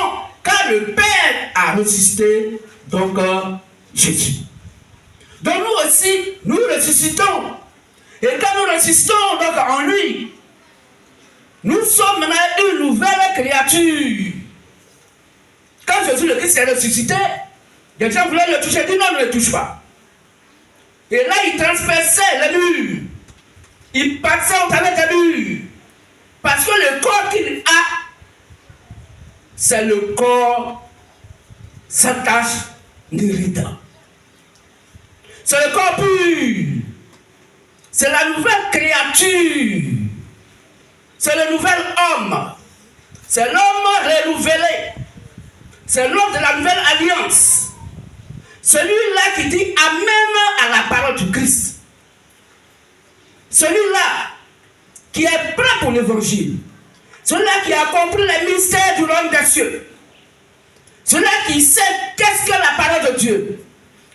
car le Père a ressuscité, donc Jésus. Donc nous aussi, nous ressuscitons. Et quand nous ressuscitons donc en lui, nous sommes maintenant une nouvelle créature. Quand Jésus le Christ est ressuscité, les gens voulaient le toucher, il dit non, ne le touche pas. Et là, il transperçait les murs. Il passait au travers des murs. Parce que le corps qu'il a, c'est le corps sans tache ni ride. C'est le corps pur. C'est la nouvelle créature. C'est le nouvel homme. C'est l'homme renouvelé. C'est l'homme de la nouvelle alliance. Celui-là qui dit Amen à la parole du Christ. Celui-là qui est prêt pour l'évangile. Celui-là qui a compris les mystères du royaume des cieux. Celui-là qui sait qu'est-ce que la parole de Dieu.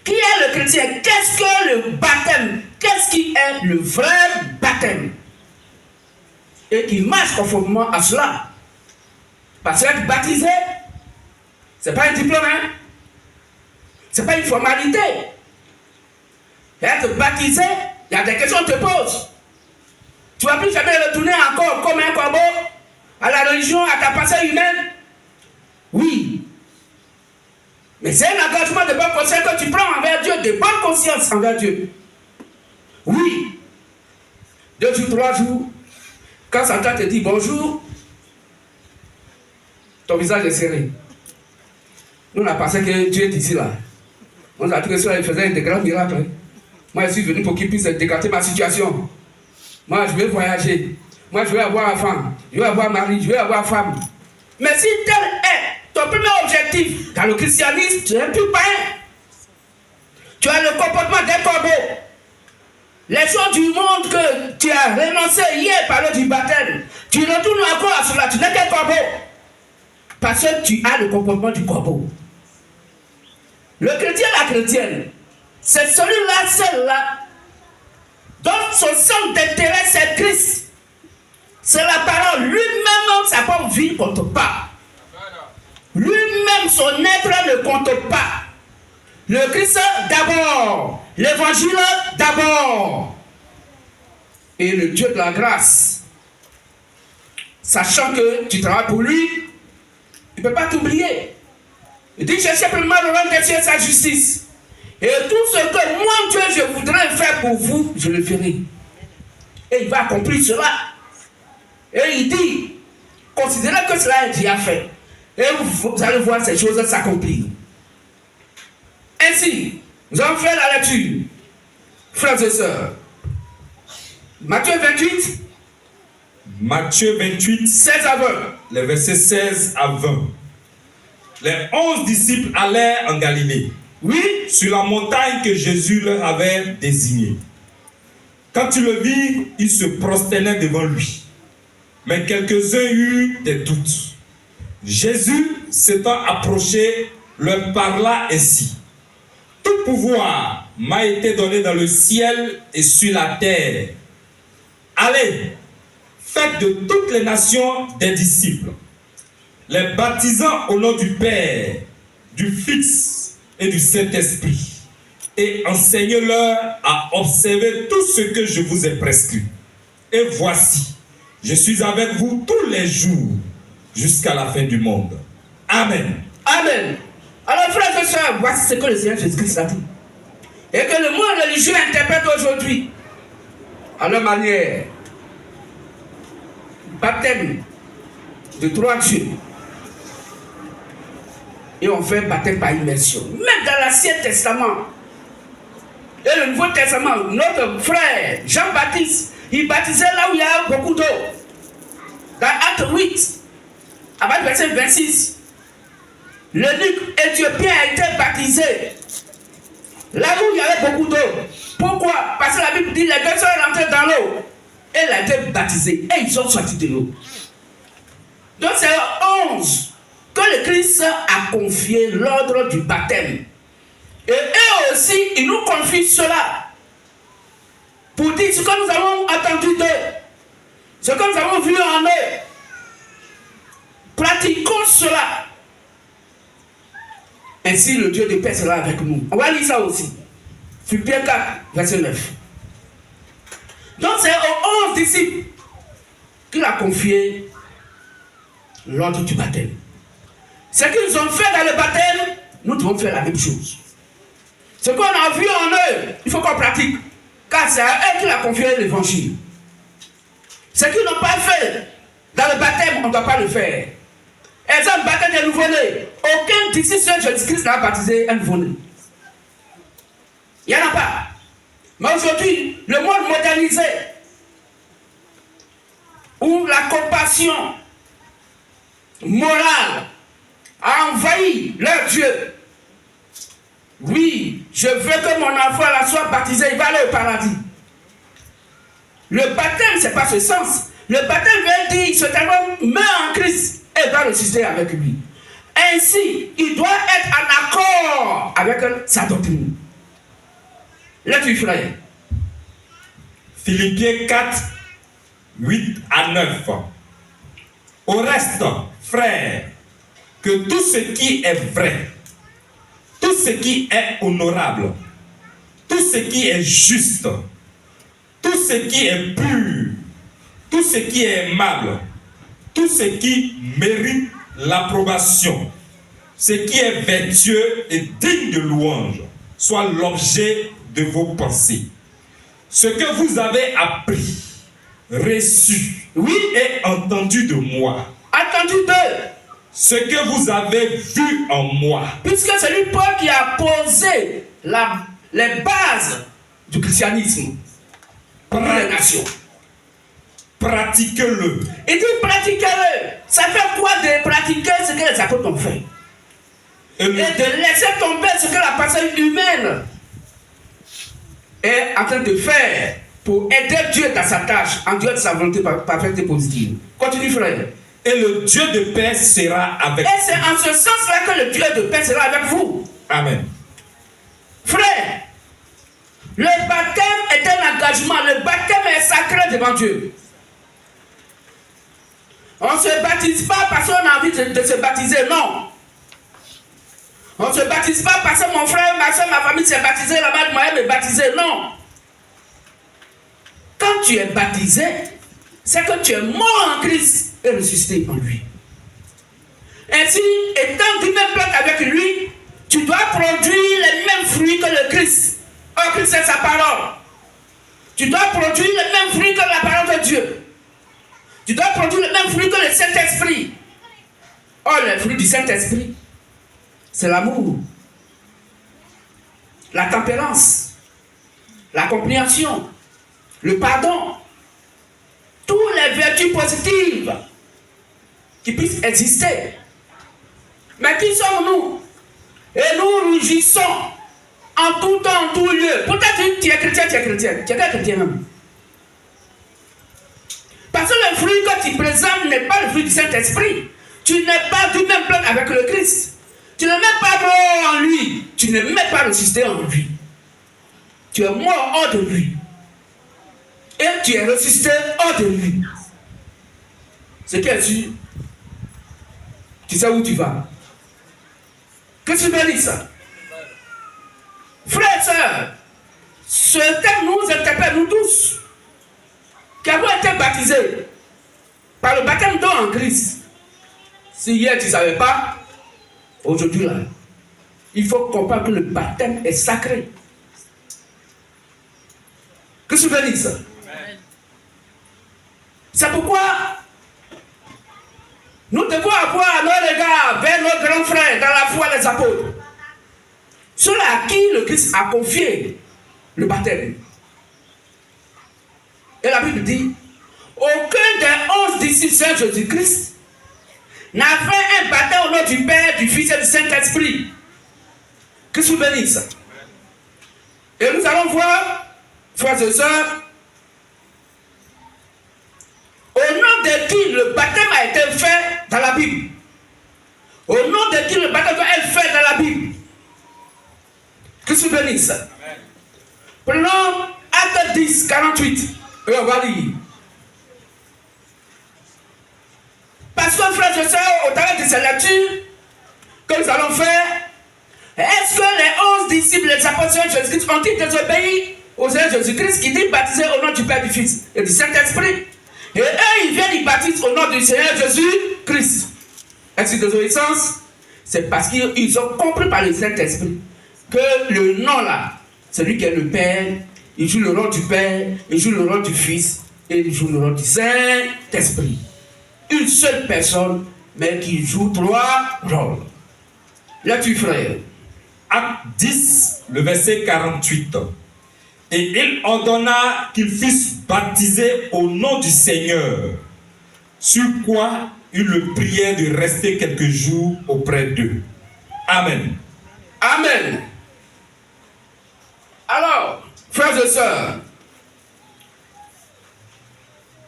Qui est le chrétien? Qu'est-ce que le baptême? Qu'est-ce qui est le vrai baptême? Et qui marche conformément à cela. Parce qu'être baptisé, ce n'est pas un diplôme, hein? Ce n'est pas une formalité. Être baptisé, il y a des questions que tu te poses. Tu ne vas plus jamais retourner encore comme un corbeau à la religion, à ta pensée humaine. Oui. Mais c'est un engagement de bonne conscience que tu prends envers Dieu, de bonne conscience envers Dieu. Oui. 2 jours, 3 jours, quand Satan te dit bonjour, ton visage est serré. Nous, on a pensé que Dieu est ici là. On a dit que cela faisait de grands miracles. Hein. Moi, je suis venu pour qu'il puisse décanter ma situation. Moi, je vais voyager. Moi, je vais avoir un femme. Je vais avoir mari. Je vais avoir femme. Mais si tel est ton premier objectif dans le christianisme, tu n'es plus païen. Tu as le comportement d'un corbeau. Les choses du monde que tu as renoncé hier par le du baptême, tu retournes encore à cela. Tu n'es qu'un corbeau. Parce que tu as le comportement du corbeau. Le chrétien, la chrétienne, c'est celui-là, celle-là, dont son centre d'intérêt, c'est Christ. C'est la parole. Lui-même, sa propre vie ne compte pas. Lui-même, son être ne compte pas. Le Christ d'abord. L'évangile d'abord. Et le Dieu de la grâce, sachant que tu travailles pour lui, il ne peut pas t'oublier. Il dit, cherchez simplement le royaume des cieux et sa justice. Et tout ce que moi, Dieu, je voudrais faire pour vous, je le ferai. Et il va accomplir cela. Et il dit, considérez que cela est déjà fait. Et vous allez voir ces choses s'accomplir. Ainsi, nous allons faire la lecture. Frères et sœurs. Matthieu 28. Matthieu 28, 16 à 20. les versets 16 à 20. Les 11 disciples allèrent en Galilée, Oui, sur la montagne que Jésus leur avait désignée. Quand ils le virent, ils se prosternaient devant lui. Mais quelques-uns eurent des doutes. Jésus, s'étant approché, leur parla ainsi. Tout pouvoir m'a été donné dans le ciel et sur la terre. Allez, faites de toutes les nations des disciples, les baptisant au nom du Père, du Fils et du Saint-Esprit, et enseignez-leur à observer tout ce que je vous ai prescrit. Et voici, je suis avec vous tous les jours, jusqu'à la fin du monde. Amen. amen. Alors, frères et sœurs, voici ce que le Seigneur Jésus-Christ a dit. Et que le monde religieux interprète aujourd'hui, à leur manière, baptême de 3 dieux. Et on fait baptême par immersion. Même dans l'Ancien Testament et le Nouveau Testament, notre frère Jean-Baptiste, il baptisait là où il y a beaucoup d'eau. Dans Acte 8, à partir du verset 26, l'eunuque éthiopien a été baptisé là où il y avait beaucoup d'eau. Pourquoi? Parce que la Bible dit les deux sont rentrés dans l'eau. Et il a été baptisé. Et ils sont sortis de l'eau. Donc c'est 11 que le Christ a confié l'ordre du baptême. Et eux aussi, ils nous confient cela. Pour dire ce que nous avons entendu d'eux. Ce que nous avons vu en eux. Pratiquons cela. Ainsi le Dieu de paix sera avec nous. On va lire ça aussi. Philippiens 4, verset 9. Donc c'est aux 11 disciples qu'il a confié l'ordre du baptême. Ce qu'ils ont fait dans le baptême, nous devons faire la même chose. Ce qu'on a vu en eux, il faut qu'on pratique. Car c'est à eux qu'il a confié l'évangile. Ce qu'ils n'ont pas fait dans le baptême, on ne doit pas le faire. Exemple, baptême des nouveau-nés. Aucun disciple de Jésus-Christ n'a baptisé un nouveau-né. Il n'y en a pas. Mais aujourd'hui, le monde modernisé, où la compassion morale a envahi leur Dieu. Oui, je veux que mon enfant là soit baptisé, il va aller au paradis. Le baptême, ce n'est pas ce sens. Le baptême veut dire, ce homme meurt en Christ et va ressusciter avec lui. Ainsi, il doit être en accord avec sa doctrine. Lecture, frère. Philippiens 4, 8 à 9. Au reste, frères, que tout ce qui est vrai, tout ce qui est honorable, tout ce qui est juste, tout ce qui est pur, tout ce qui est aimable, tout ce qui mérite l'approbation, ce qui est vertueux et digne de louange, soit l'objet de vos pensées. Ce que vous avez appris, reçu, Oui, et entendu de moi, attendu d'eux. ce que vous avez vu en moi, Puisque c'est lui, Paul, qui a posé les bases du christianisme pour les nations. pratiquez-le. Il dit pratiquez-le. Ça fait quoi de pratiquer ce que les apôtres ont fait? Et Et de laisser tomber ce que la personne humaine est en train de faire pour aider Dieu dans sa tâche, en Dieu de sa volonté parfaite et positive. Continue, frère. et le Dieu de paix sera avec Et c'est en ce sens-là que le Dieu de paix sera avec vous. Amen. Frère, le baptême est un engagement. Le baptême est sacré devant Dieu. On ne se baptise pas parce qu'on a envie de se baptiser, non. On ne se baptise pas parce que mon frère, ma soeur, ma famille s'est baptisé là-bas, moi je me baptiser, non. Quand tu es baptisé, c'est que tu es mort en Christ et ressuscité en lui. Ainsi, étant du même peuple avec lui, tu dois produire les mêmes fruits que le Christ. Or, Christ c'est sa parole. Tu dois produire les mêmes fruits que la parole de Dieu. Tu dois produire les mêmes fruits que le Saint-Esprit. Or, les fruits du Saint-Esprit, c'est l'amour, la tempérance, la compréhension, le pardon, toutes les vertus positives qui puissent exister. Mais qui sommes-nous? Et nous rougissons en tout temps, en tout lieu. Peut-être que tu es chrétien, tu es chrétien. Tu es pas chrétien même. Parce que le fruit que tu présentes n'est pas le fruit du Saint-Esprit. Tu n'es pas du même peuple avec le Christ. Tu ne mets pas mort en lui. Tu ne mets pas ressuscité en lui. Tu es mort hors de lui. Et tu es ressuscité hors de lui. C'est qui es-tu? Tu sais où tu vas. Que tu bénisses ça. Frères et sœurs, ce thème nous interpelle, nous tous, qui avons été baptisés par le baptême d'eau en Christ. Si hier tu ne savais pas, aujourd'hui là, il faut comprendre que le baptême est sacré. Que tu bénisses ça. C'est pourquoi nous devons avoir nos regards vers nos grands frères dans la foi des apôtres, ceux à qui le Christ a confié le baptême. Et la Bible dit, aucun des 11 disciples de Jésus-Christ n'a fait un baptême au nom du Père, du Fils et du Saint-Esprit. Que je vous bénisse. Et nous allons voir, frères et sœurs, au nom de qui le baptême a été fait dans la Bible. Au nom de qui le baptême a été fait dans la Bible. Que je vous bénisse. Prenons Acte 10, 48. Et on va lire. Parce que, frères et sœurs, au travers de cette lecture que nous allons faire, est-ce que les 11 disciples, les apôtres de Jésus-Christ, ont-ils désobéi au Seigneur Jésus-Christ qui dit baptiser au nom du Père, du Fils et du Saint-Esprit? Et eux, ils viennent, ils baptisent au nom du Seigneur Jésus-Christ. Est-ce que désobéissance? C'est parce qu'ils ont compris par le Saint-Esprit que le nom là, celui qui est le Père, il joue le rôle du Père, il joue le rôle du Fils et il joue le rôle du Saint-Esprit. Une seule personne, mais qui joue 3 rôles. Là-dessus, frère. Acte 10, le verset 48. Et il ordonna qu'ils fussent baptisés au nom du Seigneur, sur quoi ils le prièrent de rester quelques jours auprès d'eux. Amen. Amen. Alors, frères et sœurs,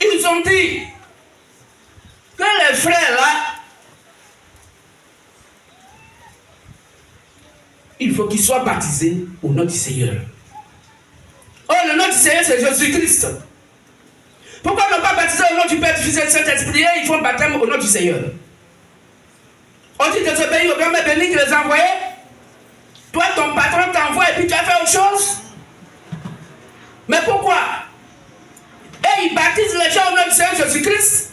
ils ont dit que les frères là, il faut qu'ils soient baptisés au nom du Seigneur. Oh, le nom du Seigneur, c'est Jésus-Christ. Pourquoi ne pas baptiser au nom du Père, du Fils et du Saint-Esprit? Ils font baptême au nom du Seigneur. On dit de ce pays au grand mère béni qui les a envoyés. Toi, ton patron t'envoie et puis tu as fait autre chose. Mais pourquoi? Et ils baptisent les gens au nom du Seigneur Jésus-Christ.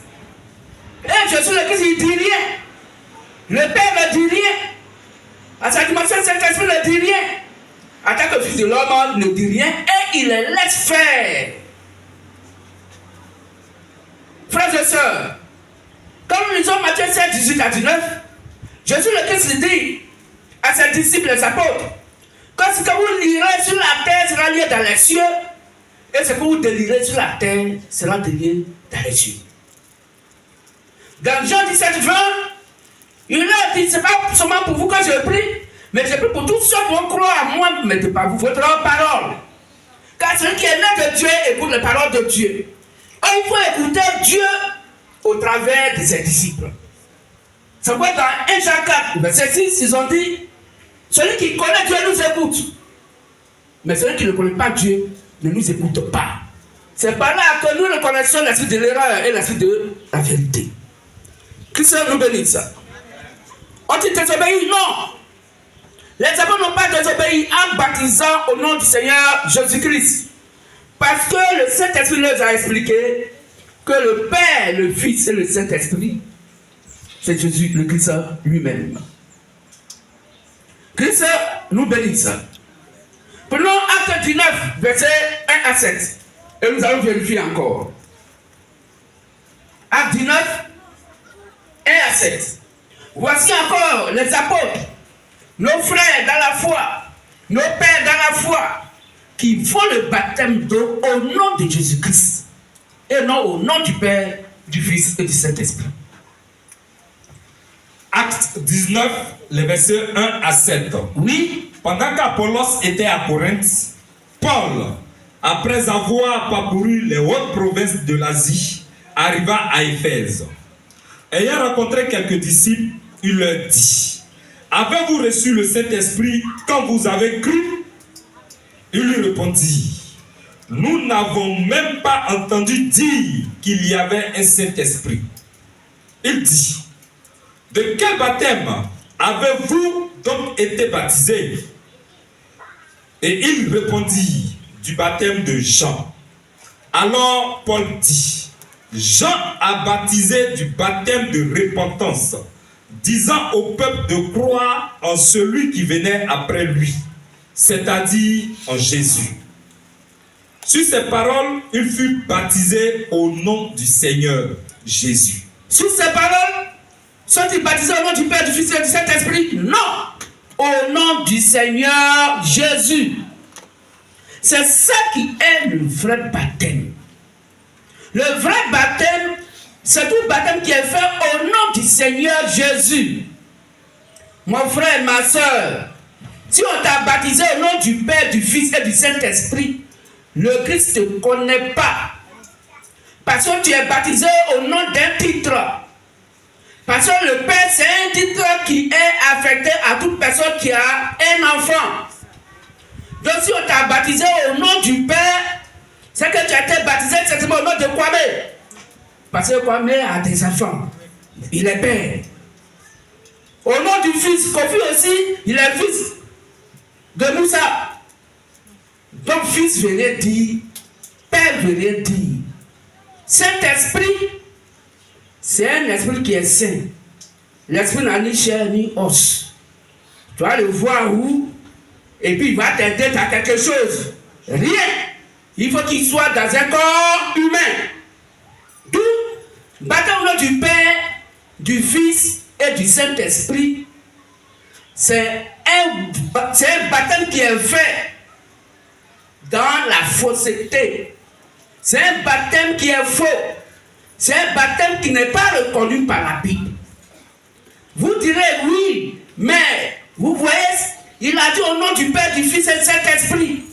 Et Jésus le Christ, il ne dit rien. Le Père ne dit rien. À sa dimension, Saint-Esprit ne dit rien. En tant que fils de l'homme, il ne dit rien et il les laisse faire. Frères et sœurs, quand nous lisons Matthieu 7, 18 à 19, Jésus le Christ dit à ses disciples, les apôtres, que ce que vous lirez sur la terre sera lié dans les cieux, et ce que vous délirez sur la terre sera délié dans les cieux. Dans Jean 17, 20, il a dit, ce n'est pas seulement pour vous que je prie, mais je prie pour tous ceux qui vont croire à moi, mais de par vous, votre parole. Car celui qui est né de Dieu écoute les paroles de Dieu. Et il faut écouter Dieu au travers de ses disciples. C'est quoi dans 1 Jean 4, verset 6, ils ont dit, celui qui connaît Dieu nous écoute. Mais celui qui ne connaît pas Dieu ne nous écoute pas. C'est par là que nous reconnaissons l'esprit de l'erreur et l'esprit de la vérité. Christ nous bénisse. Ont-ils désobéi? Non. Les apôtres n'ont pas désobéi en baptisant au nom du Seigneur Jésus-Christ. Parce que le Saint-Esprit leur a expliqué que le Père, le Fils et le Saint-Esprit, c'est Jésus, le Christ lui-même. Christ nous bénisse. Prenons Acte 19, versets 1 à 7. Et nous allons vérifier encore. Acte 19, 1 à 7. Voici encore les apôtres, nos frères dans la foi, nos pères dans la foi, qui font le baptême d'eau au nom de Jésus-Christ et non au nom du Père, du Fils et du Saint-Esprit. Acte 19, les versets 1 à 7. Oui. Pendant qu'Apollos était à Corinthe, Paul, après avoir parcouru les hautes provinces de l'Asie, arriva à Éphèse. Ayant rencontré quelques disciples, il leur dit: avez-vous reçu le Saint-Esprit quand vous avez cru? Il lui répondit: nous n'avons même pas entendu dire qu'il y avait un Saint-Esprit. Il dit: de quel baptême avez-vous donc été baptisés? Et il répondit: du baptême de Jean. Alors Paul dit: Jean a baptisé du baptême de repentance, disant au peuple de croire en celui qui venait après lui, c'est-à-dire en Jésus. Sur ces paroles, il fut baptisé au nom du Seigneur Jésus. Sur ces paroles, sont-ils baptisés au nom du Père, du Fils et du Saint-Esprit? Non! Au nom du Seigneur Jésus. C'est ça qui est le vrai baptême. Le vrai baptême, c'est tout baptême qui est fait au nom du Seigneur Jésus. Mon frère, ma soeur, si on t'a baptisé au nom du Père, du Fils et du Saint-Esprit, le Christ ne te connaît pas. Parce que tu es baptisé au nom d'un titre. Parce que le Père, c'est un titre qui est affecté à toute personne qui a un enfant. Donc si on t'a baptisé au nom du Père, c'est que tu as été baptisé certainement au nom de Kwame. Parce que Kwame a des enfants. Il est père. Au nom du Fils, Kofi aussi, il est fils de Moussa. Donc Fils venait dire, Père venait dire. Saint-Esprit, c'est un esprit qui est saint. L'esprit n'a ni chair ni os. Tu vas le voir où, et puis il va t'aider à quelque chose. Rien. Il faut qu'il soit dans un corps humain. D'où, baptême au nom du Père, du Fils et du Saint-Esprit, c'est un baptême qui est fait dans la fausseté. C'est un baptême qui est faux. C'est un baptême qui n'est pas reconnu par la Bible. Vous direz oui, mais vous voyez, il a dit au nom du Père, du Fils et du Saint-Esprit.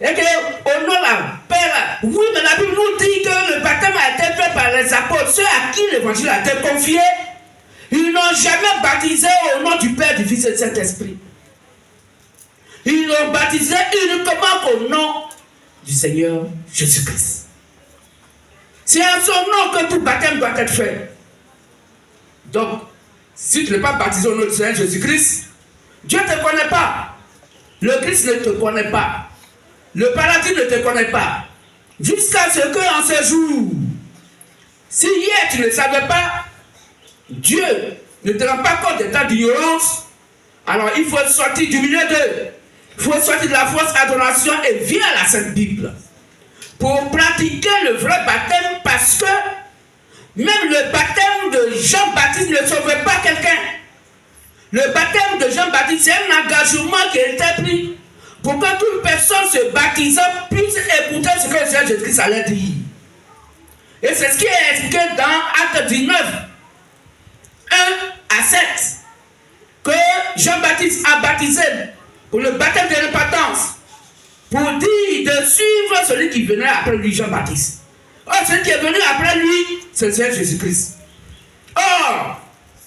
Et que au nom de la Père, oui, mais la Bible nous dit que le baptême a été fait par les apôtres, ceux à qui l'évangile a été confié. Ils n'ont jamais baptisé au nom du Père, du Fils et du Saint-Esprit. Ils l'ont baptisé uniquement au nom du Seigneur Jésus-Christ. C'est à son nom que tout baptême doit être fait. Donc, si tu n'es pas baptisé au nom du Seigneur Jésus-Christ, Dieu ne te connaît pas. Le Christ ne te connaît pas. Le paradis ne te connaît pas. Jusqu'à ce qu'en ce jour, si hier tu ne savais pas, Dieu ne te rend pas compte de ta ignorance, alors il faut sortir du milieu d'eux. Il faut sortir de la fausse adoration et venir à la Sainte Bible pour pratiquer le vrai baptême, parce que même le baptême de Jean-Baptiste ne sauvait pas quelqu'un. Le baptême de Jean-Baptiste, c'est un engagement qui a été pris pour que toute personne se baptisant puisse écouter ce que le Seigneur Jésus-Christ allait dire. Et c'est ce qui est expliqué dans Acte 19, 1 à 7, que Jean-Baptiste a baptisé pour le baptême de repentance, pour dire de suivre celui qui venait après lui, Jean-Baptiste. Or, celui qui est venu après lui, c'est le Seigneur Jésus-Christ. Or,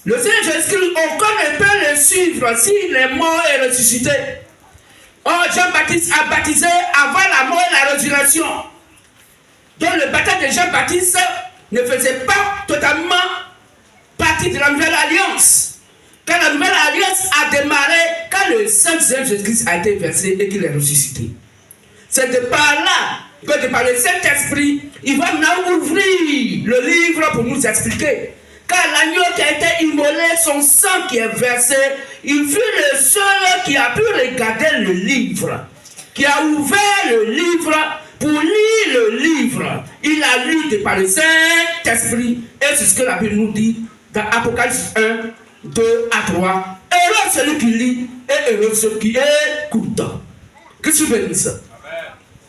le Seigneur Jésus-Christ, aucun ne peut le suivre s'il est mort et ressuscité. Oh, Jean-Baptiste a baptisé avant la mort et la résurrection. Donc le baptême de Jean-Baptiste ne faisait pas totalement partie de la nouvelle alliance. Quand la nouvelle alliance a démarré, quand le sang de Jésus-Christ a été versé et qu'il est ressuscité. C'est de par là que de par le Saint-Esprit, il va maintenant ouvrir le livre pour nous expliquer. Car l'agneau qui a été immolé, son sang qui est versé, il fut le seul qui a pu regarder le livre, qui a ouvert le livre pour lire le livre. Il a lu de par le Saint-Esprit, et c'est ce que la Bible nous dit dans Apocalypse 1, 2 à 3. Heureux celui qui lit et heureux celui qui écoute. Que tu bénisses.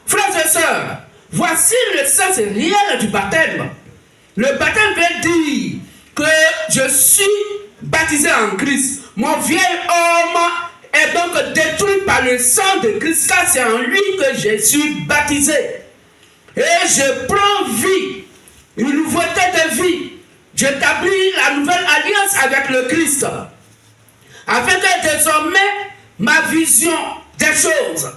Frères et sœurs, voici le sens réel du baptême. Le baptême veut dire que je suis baptisé en Christ. Mon vieil homme est donc détruit par le sang de Christ, car c'est en lui que je suis baptisé. Et je prends vie, une nouveauté de vie. J'établis la nouvelle alliance avec le Christ, afin que désormais ma vision des choses,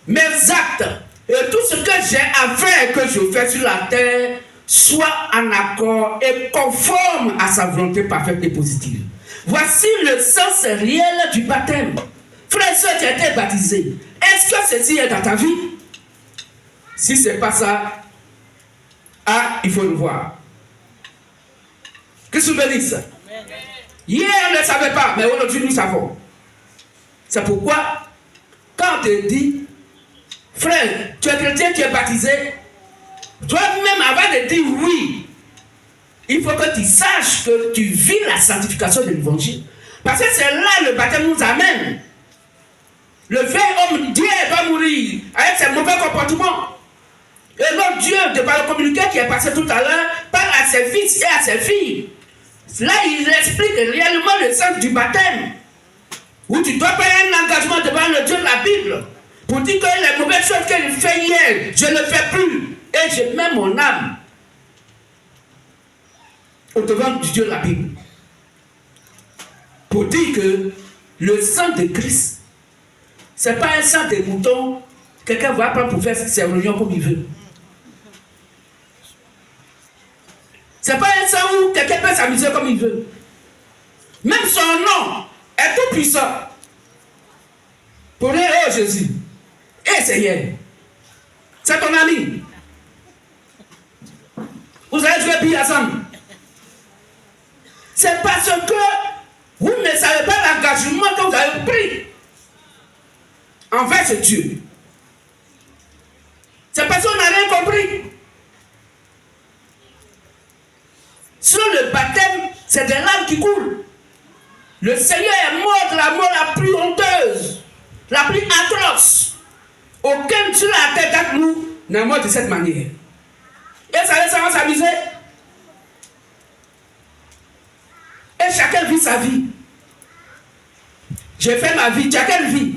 mes actes et tout ce que j'ai à faire, que je fais sur la terre, soit en accord et conforme à sa volonté parfaite et positive. Voici le sens réel du baptême. Frère et soeur, tu as été baptisé. Est-ce que ceci est dans ta vie? Si ce n'est pas ça, il faut le voir. Que se bénisse. Hier, on ne savait pas, mais aujourd'hui, nous savons. C'est pourquoi, quand on te dit, frère, tu es chrétien, tu es baptisé, toi-même, avant de dire oui, il faut que tu saches que tu vis la sanctification de l'évangile. Parce que c'est là le baptême nous amène. Le vieil homme, Dieu va mourir avec ses mauvais comportements. Et l'autre Dieu, de par le communiqué qui est passé tout à l'heure, parle à ses fils et à ses filles. Là, il explique réellement le sens du baptême. Où tu dois payer un engagement devant le Dieu de la Bible. Pour dire que les mauvaises choses que je fais hier, je ne le fais plus. Et je mets mon âme au devant du Dieu de la Bible. Pour dire que le sang de Christ, ce n'est pas un sang de mouton. Quelqu'un va prendre pour faire ses réunions comme il veut. Ce n'est pas un sang où quelqu'un peut s'amuser comme il veut. Même son nom est tout puissant. Pour dire, oh Jésus, et Seigneur, c'est ton ami. Vous allez jouer bien ensemble. C'est parce que vous ne savez pas l'engagement que vous avez pris envers ce Dieu. C'est parce qu'on n'a rien compris. Sur le baptême, c'est des larmes qui coulent. Le Seigneur est mort de la mort la plus honteuse, la plus atroce. Aucun sur la terre d'entre nous n'est mort de cette manière. Et ça va s'amuser. Et chacun vit sa vie. J'ai fait ma vie, chacun vit.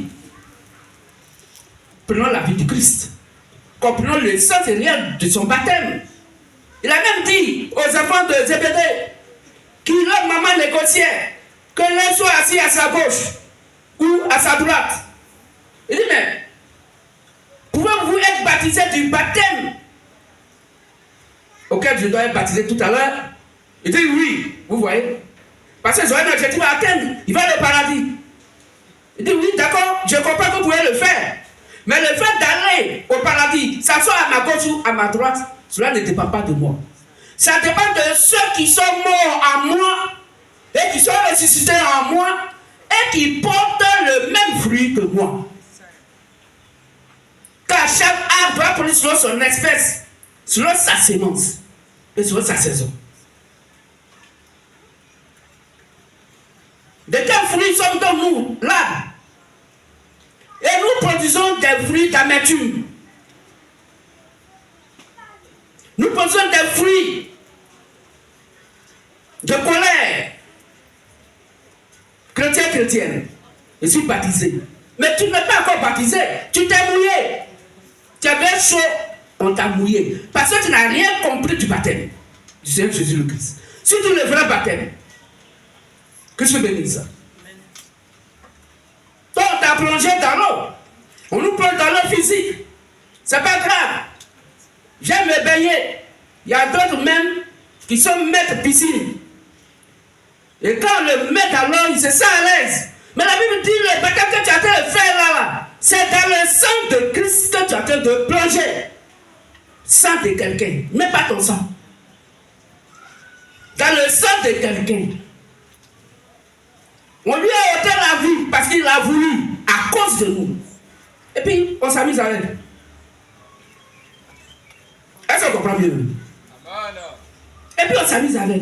Prenons la vie du Christ. Comprenons le sens réel de son baptême. Il a même dit aux enfants de Zébédée qui leur maman négociait que l'un soit assis à sa gauche ou à sa droite. Il dit, mais pouvez-vous être baptisé du baptême auquel je dois être baptisé tout à l'heure? Il dit oui, vous voyez. Parce que j'aurai un objectif à atteindre. Il va au paradis. Il dit oui, d'accord, je comprends que vous pouvez le faire. Mais le fait d'aller au paradis, ça soit à ma gauche ou à ma droite, cela ne dépend pas de moi. Ça dépend de ceux qui sont morts en moi et qui sont ressuscités en moi et qui portent le même fruit que moi. Car chaque arbre doit produire selon son espèce, selon sa sémence et selon sa saison. De quels fruits sommes-nous là? Et nous produisons des fruits d'amertume. Nous produisons des fruits de colère. Chrétien, chrétienne, je suis baptisé. Mais tu n'es pas encore baptisé. Tu t'es mouillé. Tu avais chaud, on t'a mouillé. Parce que tu n'as rien compris du baptême du Seigneur Jésus le Christ. Surtout le vrai baptême. Que je bénisse. Donc, tu as plongé dans l'eau. On nous plonge dans l'eau physique. C'est pas grave. J'aime me baigner. Il y a d'autres même qui sont maîtres piscine. Et quand on le met dans l'eau, il se sent à l'aise. Mais la Bible dit le baptême que tu es en train de faire là, c'est dans le sang de Christ que tu es en train de plonger. Sang de quelqu'un, mais pas ton sang. Dans le sang de quelqu'un. On lui a ôté la vie parce qu'il a voulu, à cause de nous. Et puis, on s'amuse avec. Est-ce qu'on comprend mieux? Et puis, on s'amuse avec.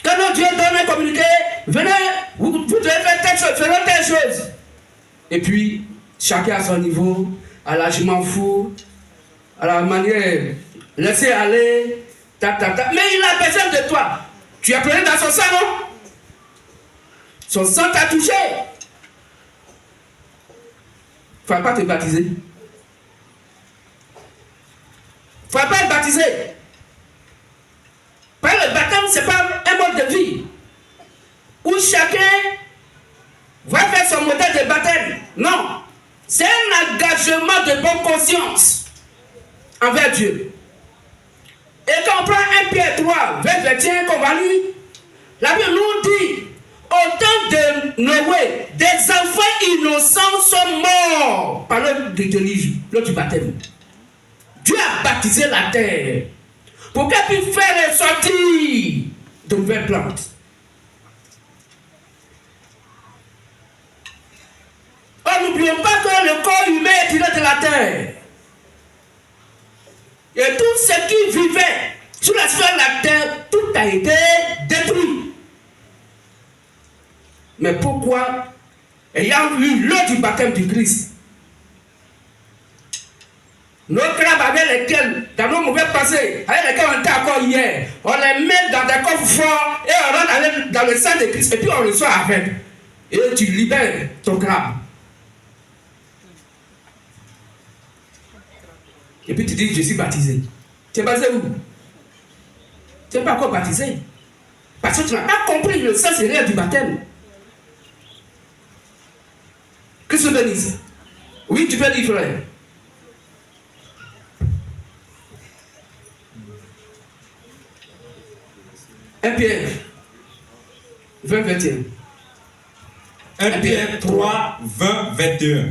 Quand notre Dieu donne un communiqué, venez, vous devez faire telle chose, faisons telle chose. Et puis, chacun à son niveau, à la je m'en fous, à la manière, laissez aller, ta. Mais il a besoin de toi. Tu as pleuré dans son sang, non? Son sang t'a touché. Il ne faut pas te baptiser. Il ne faut pas être baptisé. Parce que le baptême, ce n'est pas un mode de vie où chacun va faire son modèle de baptême. Non. C'est un engagement de bonne conscience envers Dieu. Et quand on prend 1 Pierre 3, verset 21, qu'on va lire, la Bible nous dit, au temps de Noé, des enfants innocents sont morts par l'eau du baptême. Dieu a baptisé la terre pour qu'elle puisse faire ressortir de nouvelles plantes. Oh, n'oublions pas que le corps humain est tiré de la terre. Et tout ce qui vivait sur la sphère de la terre, tout a été détruit. Mais pourquoi, ayant eu l'eau du baptême du Christ, nos crabes avec lesquels, dans nos mauvais passés, avec lesquels on était encore hier, on les met dans des coffres forts et on rentre dans le sang de Christ et puis on le sort avec. Et tu libères ton crabe. Et puis tu dis, je suis baptisé. Tu es baptisé où? Tu n'es pas encore baptisé. Parce que tu n'as pas compris le sens réel du baptême. Que se bénisse. Oui, tu peux dire, frère. Un Pierre 20, 21. 1 Pierre 3, 20, 21.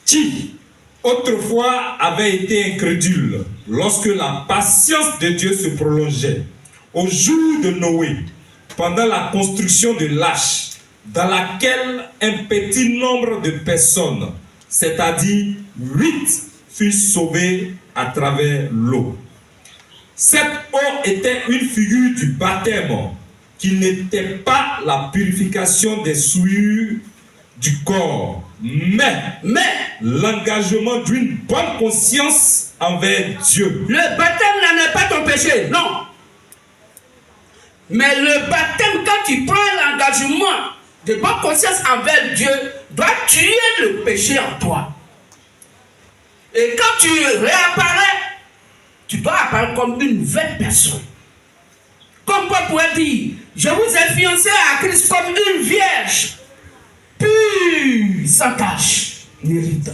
Qui autrefois avait été incrédule lorsque la patience de Dieu se prolongeait au jour de Noé, pendant la construction de l'arche, dans laquelle un petit nombre de personnes, c'est-à-dire 8, furent sauvées à travers l'eau. Cette eau était une figure du baptême, qui n'était pas la purification des souillures du corps, mais l'engagement d'une bonne conscience envers Dieu. Le baptême n'en est pas ton péché, non. Mais le baptême, quand tu prends l'engagement de bonne conscience envers Dieu, doit tuer le péché en toi. Et quand tu réapparais, tu dois apparaître comme une nouvelle personne. Comme Paul pourrait dire, je vous ai fiancé à Christ comme une vierge, pure, sans tache, ni ride.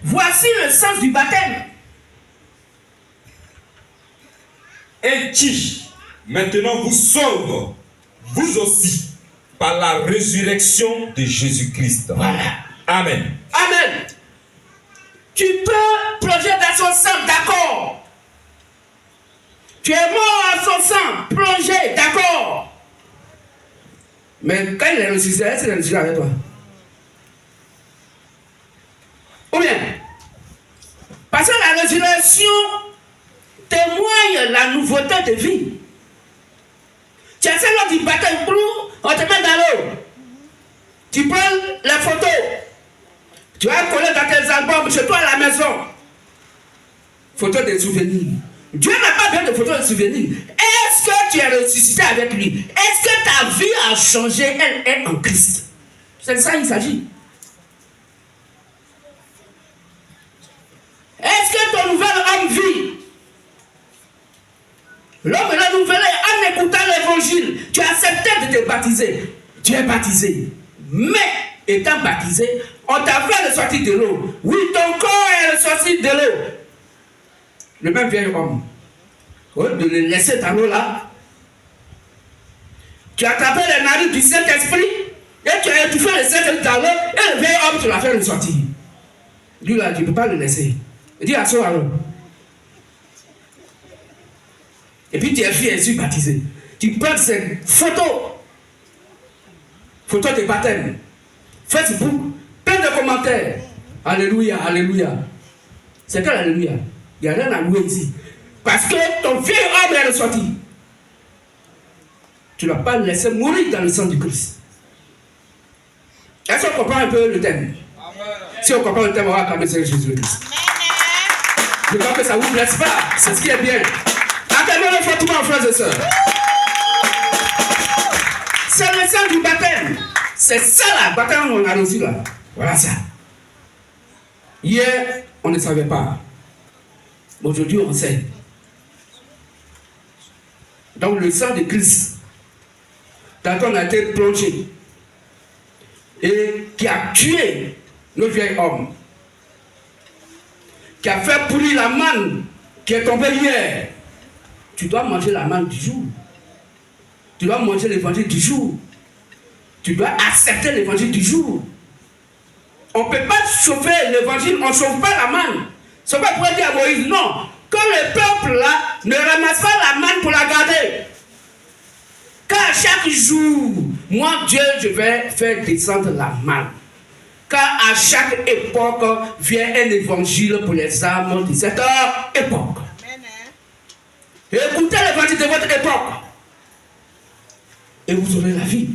Voici le sens du baptême. Et qui maintenant vous sauve, vous aussi, par la résurrection de Jésus-Christ. Voilà. Amen. Amen. Tu peux plonger dans son sang, d'accord. Tu es mort à son sang, plongé, d'accord. Mais quand il est ressuscité, est-ce qu'il est ressuscité avec toi? Ou bien, parce que la résurrection témoigne la nouveauté de vie. Tu as lors du baptême, on te met dans l'eau. Tu prends les photos. Tu vas coller dans tes albums chez toi à la maison. Photos de souvenirs. Dieu n'a pas besoin de photos de souvenirs. Est-ce que tu es ressuscité avec lui? Est-ce que ta vie a changé? Elle est en Christ. C'est de ça qu'il s'agit. Est-ce que ton nouvel homme vit? L'homme est renouvelé en écoutant l'évangile. Tu as accepté de te baptiser. Tu es baptisé. Mais étant baptisé, on t'a fait ressortir de l'eau. Oui, ton corps est ressorti de l'eau. Le même vieil homme, au lieu de le laisser dans l'eau là, tu as attrapé les narines du Saint-Esprit et tu as étouffé le Saint-Esprit dans l'eau et le vieil homme, tu l'as fait ressortir. Lui là, tu ne peux pas le laisser. Il dit à son alors. Et puis tu es fier et tu es baptisé. Tu prends ces photos de baptême, Facebook, plein de commentaires. Alléluia, alléluia. C'est quel alléluia? Il n'y a rien à louer ici. Parce que ton vieil homme est ressorti. Tu ne l'as pas laissé mourir dans le sang du Christ. Est-ce qu'on comprend un peu le thème? Si on comprend le thème, on va acclamer Jésus-Christ. Je crois que ça ne vous blesse pas. C'est ce qui est bien. Acclamez-le fortement, frères et sœurs. C'est le sang du baptême. C'est ça là, le baptême qu'on a reçu là. Voilà ça. Hier, on ne savait pas. Aujourd'hui, on sait. Donc le sang de Christ, dans lequel on a été plongé, et qui a tué le vieil homme, qui a fait pourrir la manne qui est tombée hier. Tu dois manger la manne du jour. Tu dois manger l'évangile du jour. Tu dois accepter l'évangile du jour. On ne peut pas chauffer l'évangile, on ne chauffe pas la manne. C'est pas pour dire à Moïse, non. Comme le peuple là ne ramasse pas la manne pour la garder. Car chaque jour, moi Dieu, je vais faire descendre la manne. Car à chaque époque vient un évangile pour les âmes de cette époque. Et écoutez l'évangile de votre époque. Et vous aurez la vie.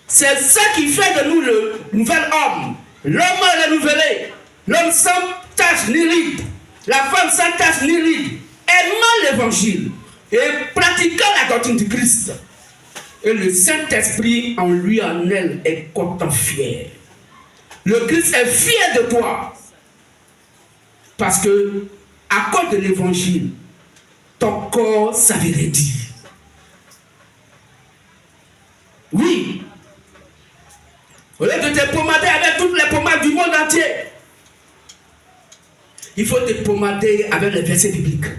C'est ça qui fait de nous le nouvel homme. L'homme renouvelé. L'homme sans tache ni ride. La femme sans tache ni ride. Aimant l'évangile. Et pratiquant la doctrine du Christ. Et le Saint-Esprit en lui, en elle, est content, fier. Le Christ est fier de toi. Parce que, à cause de l'évangile, ton corps savait dire. Oui. Au lieu de te pomader avec toutes les pommades du monde entier, il faut te pomader avec les versets bibliques.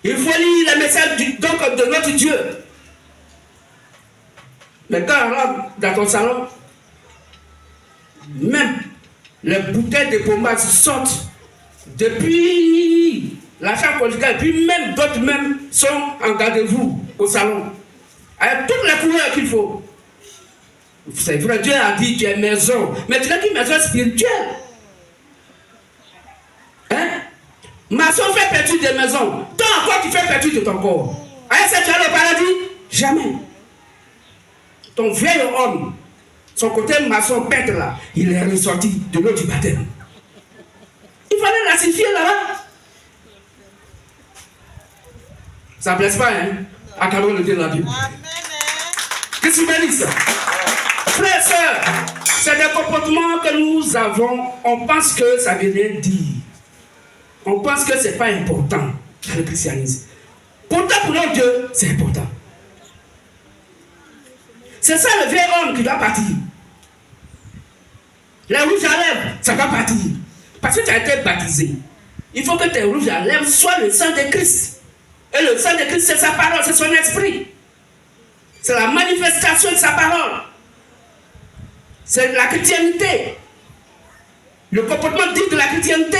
Il faut lire les messages de notre Dieu. Mais quand on rentre dans ton salon, même les bouteilles de pommade sortent depuis la chambre conjugale, et puis même d'autres même sont en garde-vous au salon. Avec toutes les couleurs qu'il faut. C'est vrai, Dieu a dit tu es maison, mais tu n'as qu'une maison spirituelle. Hein? Maçon fait peinture des maisons. Toi encore tu fais peinture de ton corps. Est-ce que tu as le paradis? Jamais. Ton vieil homme, son côté maçon peintre là, il est ressorti de l'eau du baptême. Il fallait l'acidifier là-bas. Ça ne blesse pas, hein? Acclamons le Dieu de la Bible. Qu'est-ce que tu bénis ça? Frères et sœurs, c'est des comportements que nous avons. On pense que ça veut rien dire. On pense que ce n'est pas important dans le christianisme. Pourtant, pour notre Dieu, c'est important. C'est ça le vieil homme qui doit partir. Les rouges à lèvres, ça doit partir. Parce que tu as été baptisé. Il faut que tes rouges à lèvres soient le sang de Christ. Et le sang de Christ, c'est sa parole, c'est son esprit. C'est la manifestation de sa parole. C'est la chrétienté. Le comportement dit de la chrétienté.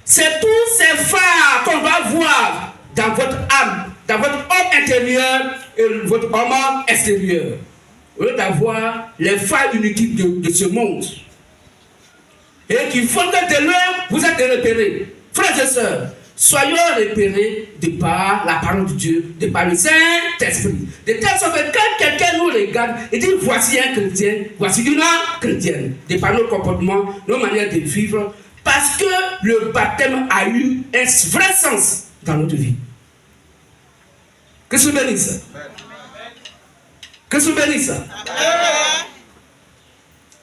C'est tous ces phares qu'on va voir dans votre âme, dans votre homme intérieur et votre homme extérieur. Au lieu d'avoir les phares inutiles de ce monde. Et qui font que de loin, vous êtes repérés. Frères et sœurs, soyons repérés de par la parole de Dieu, de par le Saint-Esprit. De telle sorte que quand quelqu'un nous regarde et dit voici un chrétien, voici une chrétienne, de par nos comportements, nos manières de vivre, parce que le baptême a eu un vrai sens dans notre vie. Que se bénisse. Que se bénisse.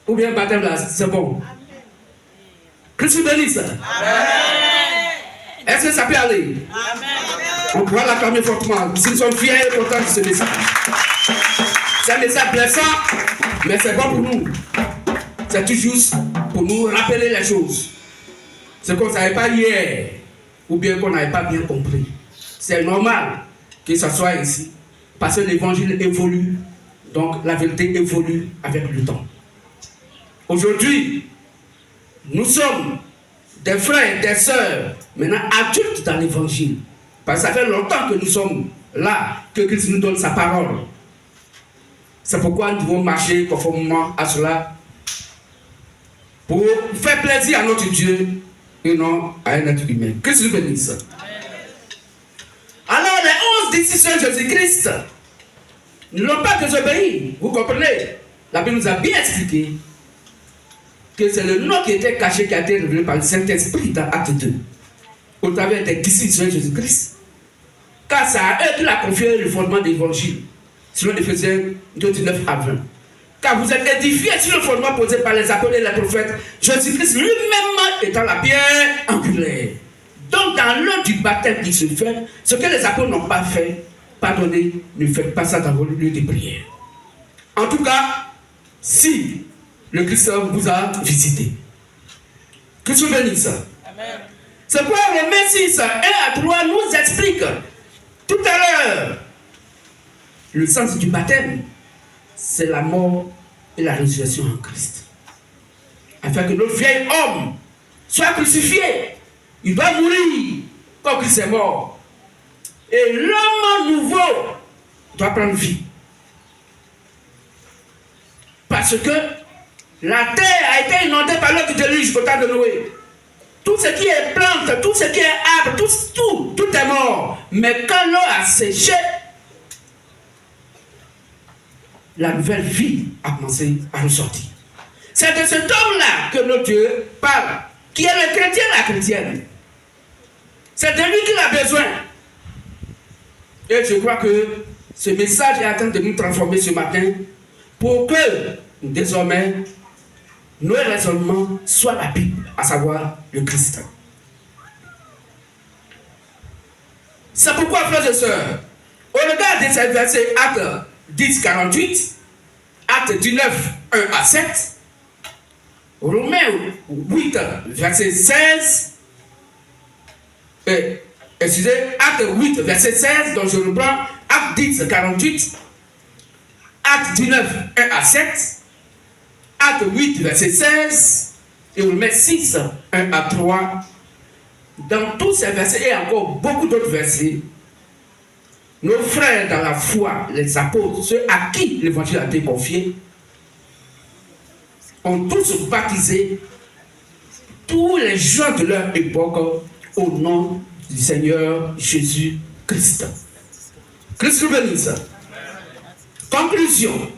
Ou bien le baptême là, c'est bon. Que se bénisse. Est-ce que ça peut aller? On pourra l'acclamer fortement. S'ils sont fiers et contents de ce message. C'est un message blessant. Mais c'est pas pour nous. C'est toujours pour nous rappeler les choses. Ce qu'on ne savait pas hier, ou bien qu'on n'avait pas bien compris. C'est normal que ça soit ainsi. Parce que l'évangile évolue. Donc la vérité évolue avec le temps. Aujourd'hui, nous sommes des frères, des sœurs, maintenant adultes dans l'évangile. Parce que ça fait longtemps que nous sommes là, que Christ nous donne sa parole. C'est pourquoi nous devons marcher conformément à cela pour faire plaisir à notre Dieu et non à un être humain. Christ nous bénisse. Alors les 11 disciples de Jésus-Christ ne l'ont pas désobéi. Vous comprenez? La Bible nous a bien expliqué que c'est le nom qui était caché qui a été révélé par le Saint-Esprit dans Acte 2 au travers des disciples de Jésus-Christ. Car c'est à eux qu'il a confié le fondement de l'évangile, selon Éphésiens 2, 19 à 20. Car vous êtes édifiés sur le fondement posé par les apôtres et les prophètes, Jésus-Christ lui-même étant la pierre angulaire. Donc dans l'heure du baptême qui se fait, ce que les apôtres n'ont pas fait, pardonnez, ne faites pas ça dans vos lieux de prière. En tout cas, si le Christ vous a visité, que Dieu bénisse. Amen. C'est pourquoi Romains 6, 1 à 3 nous explique tout à l'heure le sens du baptême, c'est la mort et la résurrection en Christ. Afin que notre vieil homme soit crucifié, il doit mourir comme Christ est mort. Et l'homme nouveau doit prendre vie. Parce que la terre a été inondée par l'eau du déluge au temps de Noé. Tout ce qui est plante, tout ce qui est arbre, tout est mort. Mais quand l'eau a séché, la nouvelle vie a commencé à ressortir. C'est de cet homme-là que notre Dieu parle, qui est le chrétien, la chrétienne. C'est de lui qu'il a besoin. Et je crois que ce message est en train de nous transformer ce matin pour que, désormais, nos raisonnements soient la Bible, à savoir le Christ. C'est pourquoi, frères et sœurs, au regard de ces versets, Acte 10, 48, Acte 19, 1 à 7, Romains 8, verset 16, Acte 8, verset 16, donc je reprends, Acte 10, 48, Acte 19, 1 à 7, Acte 8, verset 16, et Romains 6, 1 à 3. Dans tous ces versets et encore beaucoup d'autres versets, nos frères dans la foi, les apôtres, ceux à qui l'évangile a été confié, ont tous baptisé tous les gens de leur époque au nom du Seigneur Jésus-Christ. Christ nous bénisse. Conclusion.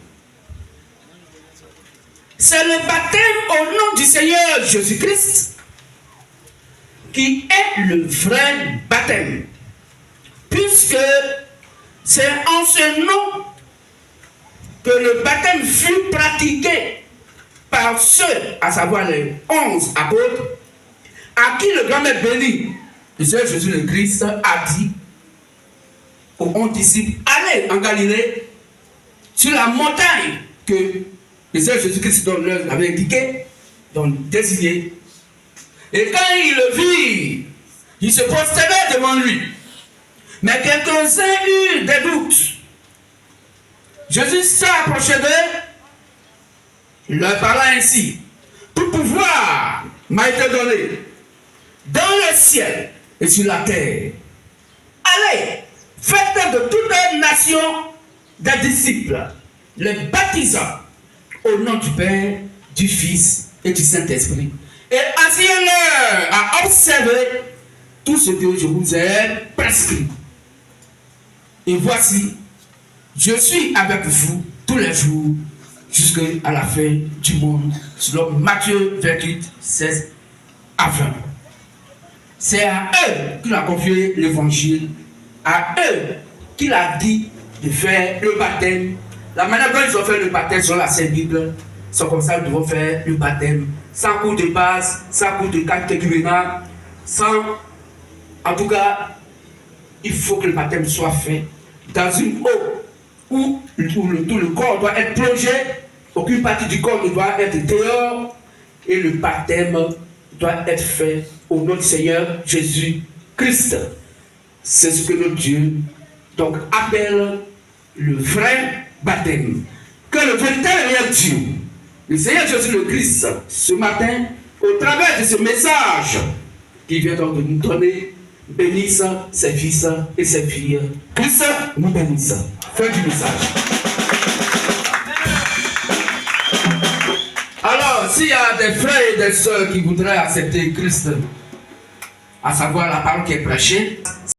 C'est le baptême au nom du Seigneur Jésus-Christ qui est le vrai baptême. Puisque c'est en ce nom que le baptême fut pratiqué par ceux, à savoir les 11 apôtres, à qui le grand-mère béni, le Seigneur Jésus le Christ, a dit aux 11 disciples, allez en Galilée, sur la montagne que le Seigneur Jésus-Christ leur avait indiqué, donc désigné. Et quand ils le virent, ils se prosternaient devant lui. Mais quelques-uns eurent des doutes. Jésus s'approchait d'eux, leur parla ainsi. Tout pouvoir m'a été donné dans le ciel et sur la terre. Allez, faites de toute une nation des disciples, les baptisant au nom du Père, du Fils et du Saint-Esprit. Et enseignez-leur à observer tout ce que je vous ai prescrit. Et voici, je suis avec vous tous les jours jusqu'à la fin du monde. Selon Matthieu 28, 16 à 20. C'est à eux qu'il a confié l'évangile, à eux qu'il a dit de faire le baptême. La manière dont ils ont fait le baptême sur la Sainte Bible, c'est comme ça qu'ils devront faire le baptême. Sans cours de base, sans cours de catéchuménat, sans... En tout cas, il faut que le baptême soit fait dans une eau où tout le corps doit être plongé Aucune partie du corps ne doit être dehors et le baptême doit être fait au nom du Seigneur Jésus-Christ. C'est ce que notre Dieu donc appelle le vrai baptême. Que le véritable Dieu, le Seigneur Jésus-le-Christ, ce matin, au travers de ce message qu'il vient donc de nous donner, bénisse ses fils et ses filles. Christ nous bénisse. Fin du message. Alors, s'il y a des frères et des sœurs qui voudraient accepter Christ, à savoir la parole qui est prêchée,